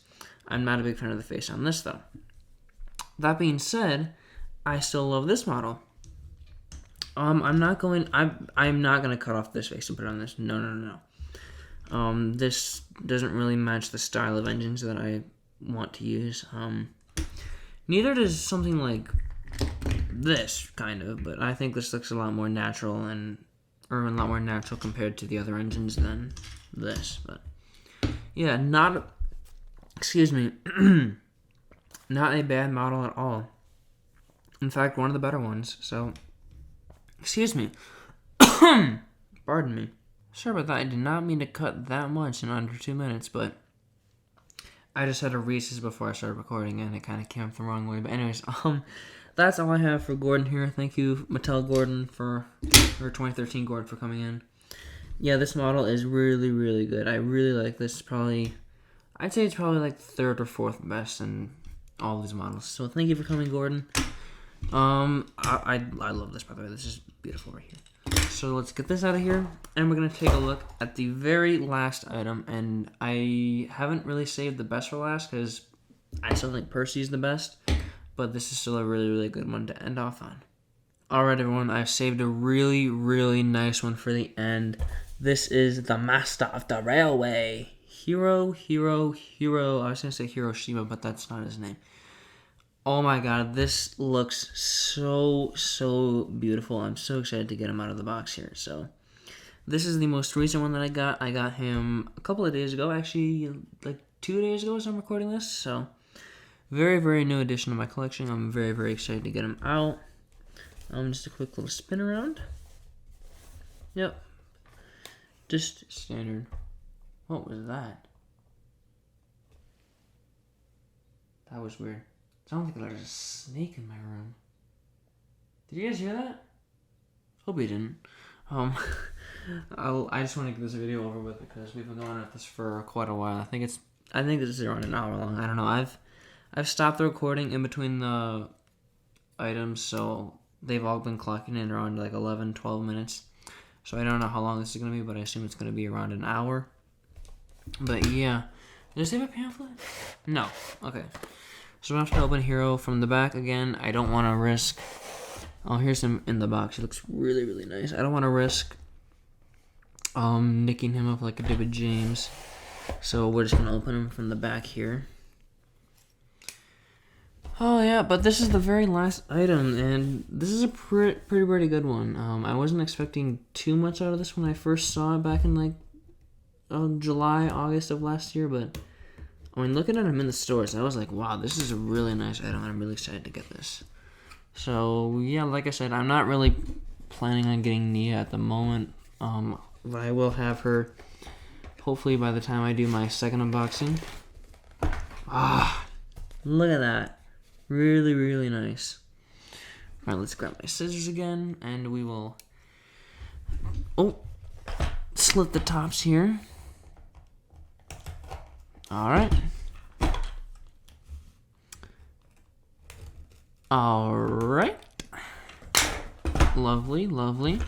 I'm not a big fan of the face on this, though. That being said, I still love this model. I'm not gonna cut off this face and put it on this. No. This doesn't really match the style of engines that I want to use. Neither does something like this, kind of, but I think this looks a lot more natural or a lot more natural compared to the other engines than this. But yeah, not a bad model at all. In fact, one of the better ones. So, excuse me. Pardon me. Sorry about that. I did not mean to cut that much in under 2 minutes, but I just had a Reese's before I started recording, and it kind of came up the wrong way. But anyways, that's all I have for Gordon here. Thank you, Mattel Gordon, or 2013 Gordon for coming in. Yeah, this model is really, really good. I really like this. I'd say it's probably like third or fourth best in all these models. So thank you for coming, Gordon. I love this, by the way. This is beautiful right here. So let's get this out of here, and we're going to take a look at the very last item. And I haven't really saved the best for last because I still think Percy is the best, but this is still a really, really good one to end off on. Alright, everyone, I've saved a really, really nice one for the end. This is the Master of the Railway. Hiro. I was going to say Hiroshima, but that's not his name. Oh my god, this looks so beautiful. I'm so excited to get him out of the box here. So, this is the most recent one that I got. I got him a couple of days ago, actually, like 2 days ago as I'm recording this. So, very, very new addition to my collection. I'm very, very excited to get him out. Just a quick little spin around. Yep. Just standard. What was that? That was weird. Sounds like there's a snake in my room. Did you guys hear that? Hope you didn't. I just want to get this video over with because we've been going at this for quite a while. I think this is around an hour long. I don't know. I've stopped the recording in between the items, so they've all been clocking in around like 11, 12 minutes. So I don't know how long this is going to be, but I assume it's going to be around an hour. But yeah. Did I save a pamphlet? No. Okay. So I'm going to have to open Hiro from the back again. I don't want to risk... Oh, here's him in the box. He looks really, really nice. I don't want to risk nicking him up like I did with James. So we're just going to open him from the back here. Oh, yeah, but this is the very last item, and this is a pretty good one. I wasn't expecting too much out of this when I first saw it back in, like, July, August of last year, but... I mean, looking at them in the stores, I was like, wow, this is a really nice item. I'm really excited to get this. So, yeah, like I said, I'm not really planning on getting Nia at the moment. But I will have her hopefully by the time I do my second unboxing. Ah, look at that. Really, really nice. Alright, let's grab my scissors again, and we will slit the tops here. Alright. Alright. Lovely, lovely.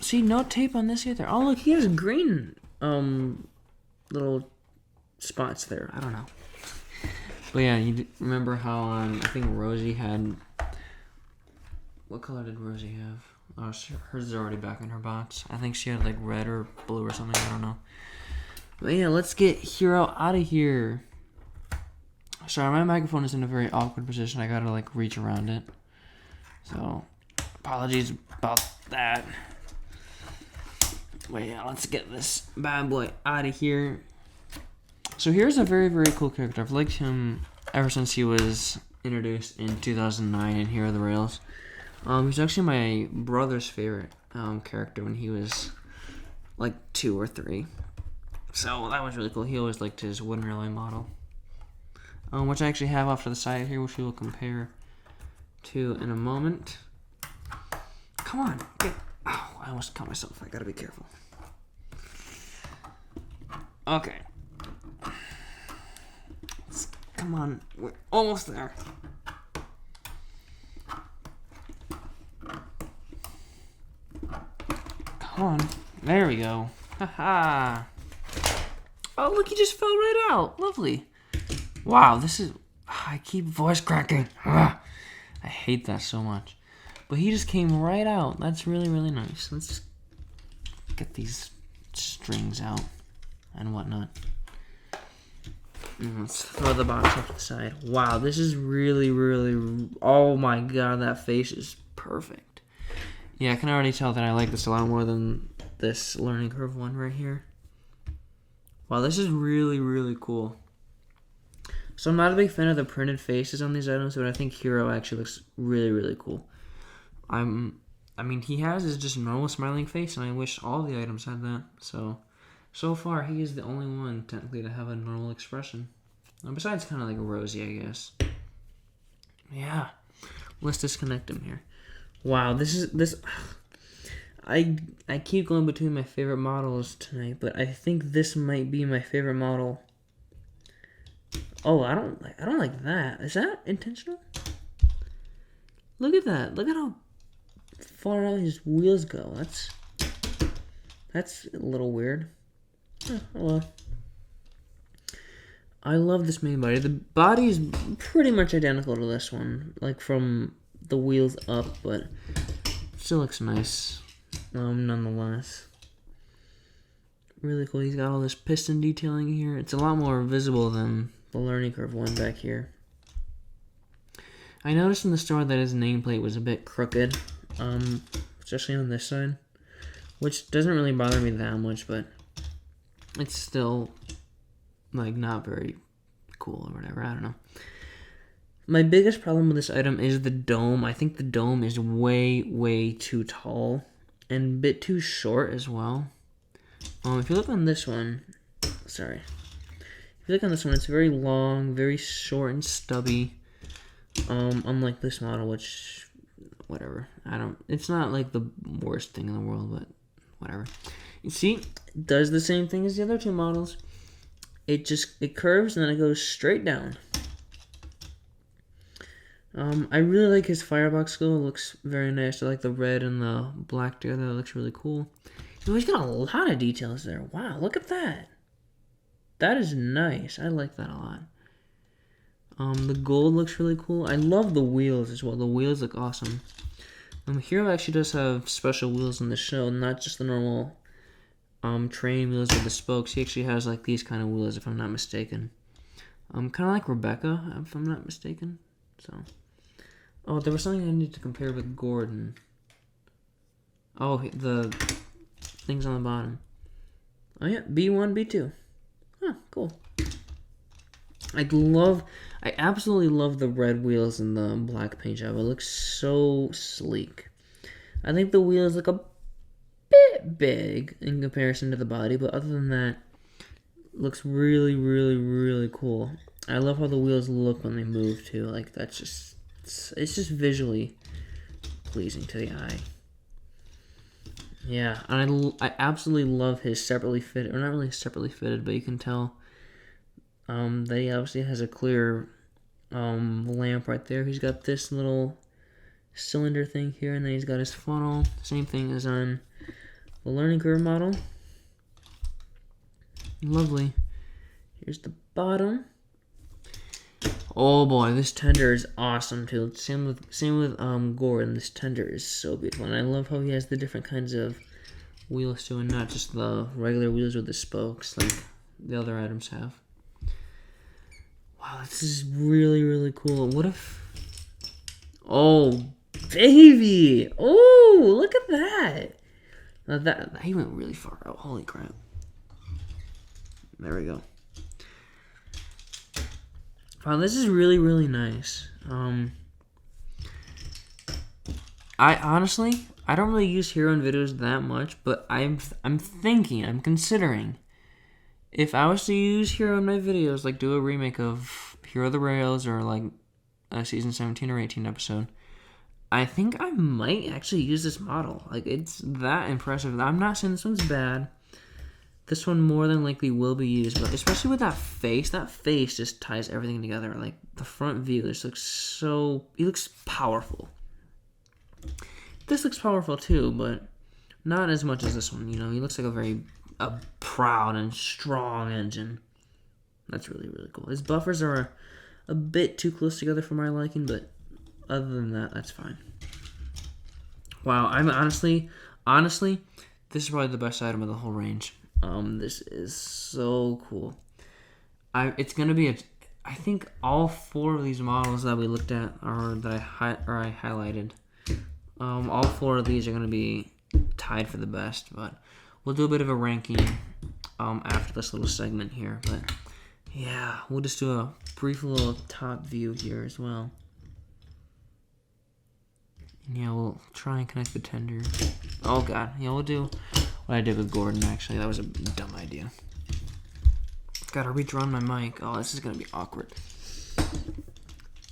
See, no tape on this either. Oh, look, he has green little spots there. I don't know. But yeah, you remember how I think Rosie had... What color did Rosie have? Oh, hers is already back in her box. I think she had like red or blue or something. I don't know. But yeah, let's get Hiro out of here. Sorry, my microphone is in a very awkward position. I gotta like reach around it. So, apologies about that. But yeah, let's get this bad boy out of here. So here's a very, very cool character. I've liked him ever since he was introduced in 2009 in Hero the Rails. He's actually my brother's favorite character when he was like 2 or 3. So that was really cool. He always liked his wooden railway model. Which I actually have off to the side here, which we will compare to in a moment. Come on. Get... Oh, I almost caught myself. I gotta be careful. Okay. Come on. We're almost there. Come on. There we go. Haha. Oh, look, he just fell right out. Lovely. Wow, this is... I keep voice cracking. I hate that so much. But he just came right out. That's really, really nice. Let's get these strings out and whatnot. And let's throw the box off to the side. Wow, this is really, really... Oh my god, that face is perfect. Yeah, I can already tell that I like this a lot more than this learning curve one right here. Wow, this is really, really cool. So I'm not a big fan of the printed faces on these items, but I think Hiro actually looks really, really cool. I mean, he has his just normal smiling face, and I wish all the items had that. So far, he is the only one, technically, to have a normal expression. Besides kind of like Rosie, I guess. Yeah. Let's disconnect him here. Wow, this... I keep going between my favorite models tonight, but I think this might be my favorite model. Oh, I don't like that. Is that intentional? Look at that. Look at how far out his wheels go. That's a little weird. Oh well. I love this main body. The body is pretty much identical to this one, like from the wheels up, but still looks nice. Nonetheless. Really cool. He's got all this piston detailing here. It's a lot more visible than the learning curve one back here. I noticed in the store that his nameplate was a bit crooked, especially on this side, which doesn't really bother me that much, but it's still like not very cool or whatever. I don't know. My biggest problem with this item is the dome. I think the dome is way, way too tall and a bit too short as well. If you look on this one, sorry. If you look on this one, it's very long, very short and stubby. Unlike this model, which, whatever. It's not like the worst thing in the world, but whatever. You see, it does the same thing as the other two models. It curves and then it goes straight down. I really like his firebox skull. It looks very nice. I like the red and the black together. That looks really cool. He's got a lot of details there. Wow, look at that. That is nice. I like that a lot. The gold looks really cool. I love the wheels as well. The wheels look awesome. Hiro actually does have special wheels in the show, not just the normal train wheels with the spokes. He actually has like these kind of wheels, if I'm not mistaken. Kind of like Rebecca, if I'm not mistaken. So, oh, there was something I need to compare with Gordon. Oh, the things on the bottom. Oh yeah, B1, B2. Huh, cool. I absolutely love the red wheels and the black paint job. It looks so sleek. I think the wheels look a bit bit big in comparison to the body, but other than that, looks really, really, really cool. I love how the wheels look when they move too. Like that's just, it's just visually pleasing to the eye. Yeah, and I absolutely love his separately fitted, or not really separately fitted, but you can tell that he obviously has a clear lamp right there. He's got this little cylinder thing here, and then he's got his funnel. Same thing as on the learning curve model. Lovely. Here's the bottom. Oh boy, this tender is awesome too. Same with Gordon. This tender is so beautiful, and I love how he has the different kinds of wheels too, and not just the regular wheels with the spokes like the other items have. Wow, this is really, really cool. What if... Oh, baby! Oh, look at that! Now that he went really far out. Holy crap. There we go. Wow, this is really, really nice. I honestly, I don't really use Hiro in videos that much, but I'm considering, if I was to use Hiro in my videos, like do a remake of Hero the Rails or like a season 17 or 18 episode, I think I might actually use this model. Like, it's that impressive. I'm not saying this one's bad. This one more than likely will be used, but especially with that face just ties everything together. Like, the front view, this looks so... He looks powerful. This looks powerful too, but not as much as this one. You know, he looks like a proud and strong engine. That's really, really cool. His buffers are a bit too close together for my liking, but other than that, that's fine. Wow, I'm honestly, this is probably the best item of the whole range. This is so cool. It's gonna be I think all 4 of these models that we looked at, or that I highlighted, all 4 of these are gonna be tied for the best. But we'll do a bit of a ranking after this little segment here. But yeah, we'll just do a brief little top view here as well. And yeah, we'll try and connect the tender. Oh god, yeah, we'll do what I did with Gordon, actually. That was a dumb idea. Gotta redraw my mic. Oh, this is gonna be awkward.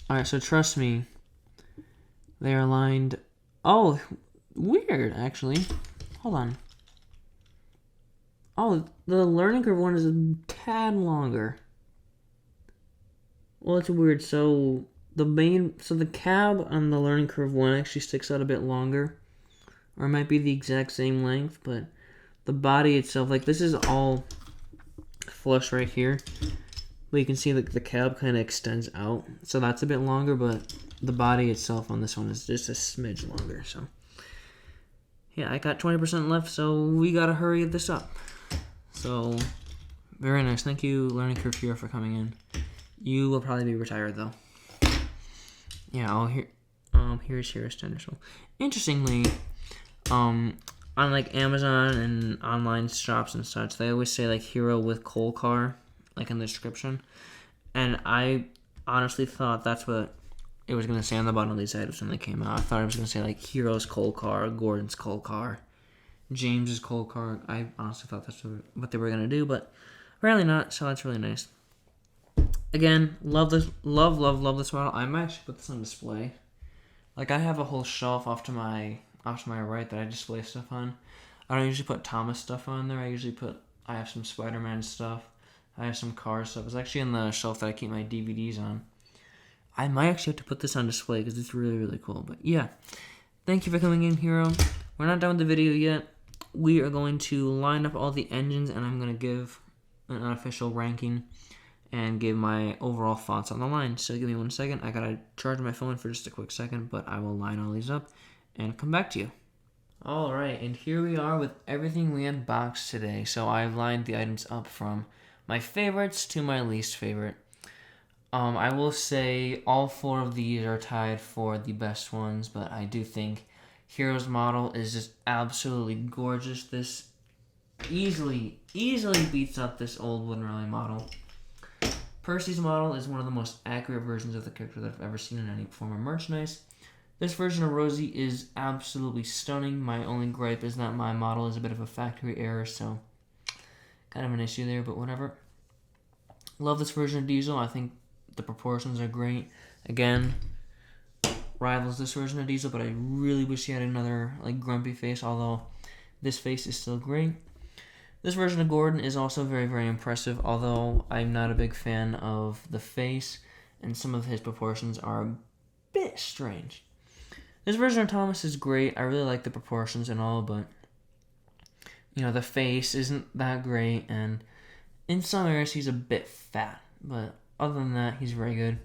Alright, so trust me. They are aligned. Oh, weird, actually. Hold on. Oh, the learning curve one is a tad longer. Well, it's weird. So the cab on the learning curve one actually sticks out a bit longer. Or it might be the exact same length, but the body itself, like, this is all flush right here, but you can see the cab kind of extends out, so that's a bit longer, but the body itself on this one is just a smidge longer. So yeah, I got 20% left, so we gotta hurry this up. So very nice. Thank you, Learning Curve Hero, for coming in. You will probably be retired though. Yeah, here's Hero's Tender Soul. Interestingly, on like Amazon and online shops and such, they always say like Hiro with coal car, like in the description. And I honestly thought that's what it was going to say on the bottom of these items when they came out. I thought it was going to say like Hiro's coal car, Gordon's coal car, James's coal car. I honestly thought that's what they were going to do, but apparently not, so that's really nice. Again, love this model. I might actually put this on display. Like, I have a whole shelf off to my right that I display stuff on. I don't usually put Thomas stuff on there. I have some Spider-Man stuff. I have some car stuff. It's actually in the shelf that I keep my DVDs on. I might actually have to put this on display because it's really, really cool. But yeah, thank you for coming in, Hiro. We're not done with the video yet. We are going to line up all the engines, and I'm going to give an unofficial ranking and give my overall thoughts on the line. So give me 1 second. I gotta charge my phone for just a quick second, but I will line all these up and come back to you. Alright, and here we are with everything we unboxed today. So I've lined the items up from my favorites to my least favorite. I will say all 4 of these are tied for the best ones, but I do think Hiro's model is just absolutely gorgeous. This easily beats up this old wooden rally model. Percy's model is one of the most accurate versions of the character that I've ever seen in any form of merchandise. This version of Rosie is absolutely stunning. My only gripe is that my model is a bit of a factory error, so kind of an issue there, but whatever. Love this version of Diesel. I think the proportions are great. Again, rivals this version of Diesel, but I really wish he had another like grumpy face, although this face is still great. This version of Gordon is also very, very impressive, although I'm not a big fan of the face, and some of his proportions are a bit strange. This version of Thomas is great. I really like the proportions and all, but the face isn't that great, and in some areas he's a bit fat, but other than that, he's very good.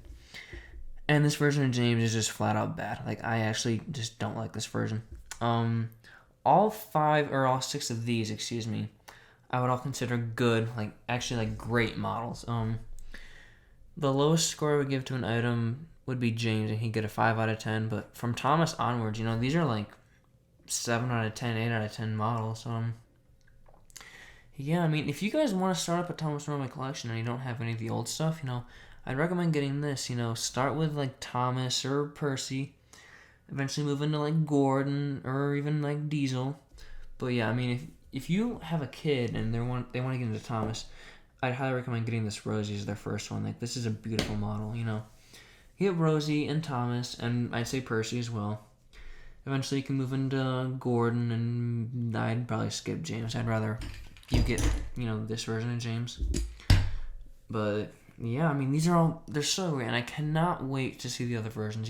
And this version of James is just flat out bad. Like, I actually just don't like this version. All 6 of these, I would all consider good, like great models. The lowest score I would give to an item would be James, and he'd get a 5 out of 10. But from Thomas onwards, these are like 7 out of 10, 8 out of 10 models. Yeah, I mean, if you guys want to start up a Thomas Roman collection and you don't have any of the old stuff, I'd recommend getting this. Start with like Thomas or Percy, eventually move into like Gordon or even like Diesel. But yeah, I mean, if you have a kid and they want to get into Thomas, I'd highly recommend getting this Rosie as their first one. Like, this is a beautiful model, Get Rosie and Thomas, and I'd say Percy as well. Eventually you can move into Gordon, and I'd probably skip James. I'd rather you get, this version of James. But yeah, I mean, they're so great, and I cannot wait to see the other versions,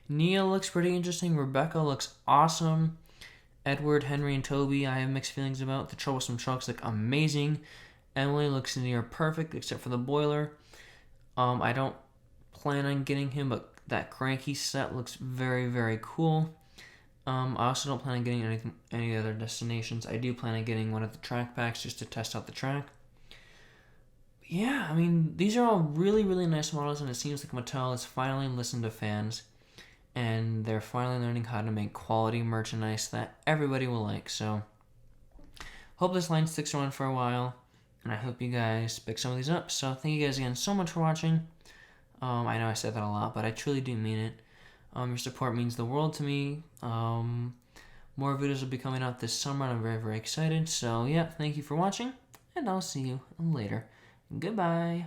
Nia looks pretty interesting. Rebecca looks awesome. Edward, Henry, and Toby, I have mixed feelings about. The Troublesome Trucks look amazing. Emily looks near perfect, except for the boiler. I don't plan on getting him, but that Cranky set looks very, very cool. I also don't plan on getting any other destinations. I do plan on getting one of the track packs just to test out the track. Yeah, I mean, these are all really, really nice models, and it seems like Mattel has finally listened to fans, and they're finally learning how to make quality merchandise that everybody will like. So, hope this line sticks around for a while, and I hope you guys pick some of these up. So, thank you guys again so much for watching. I know I said that a lot, but I truly do mean it. Your support means the world to me. More videos will be coming out this summer, and I'm very, very excited. So, yeah, thank you for watching, and I'll see you later. Goodbye.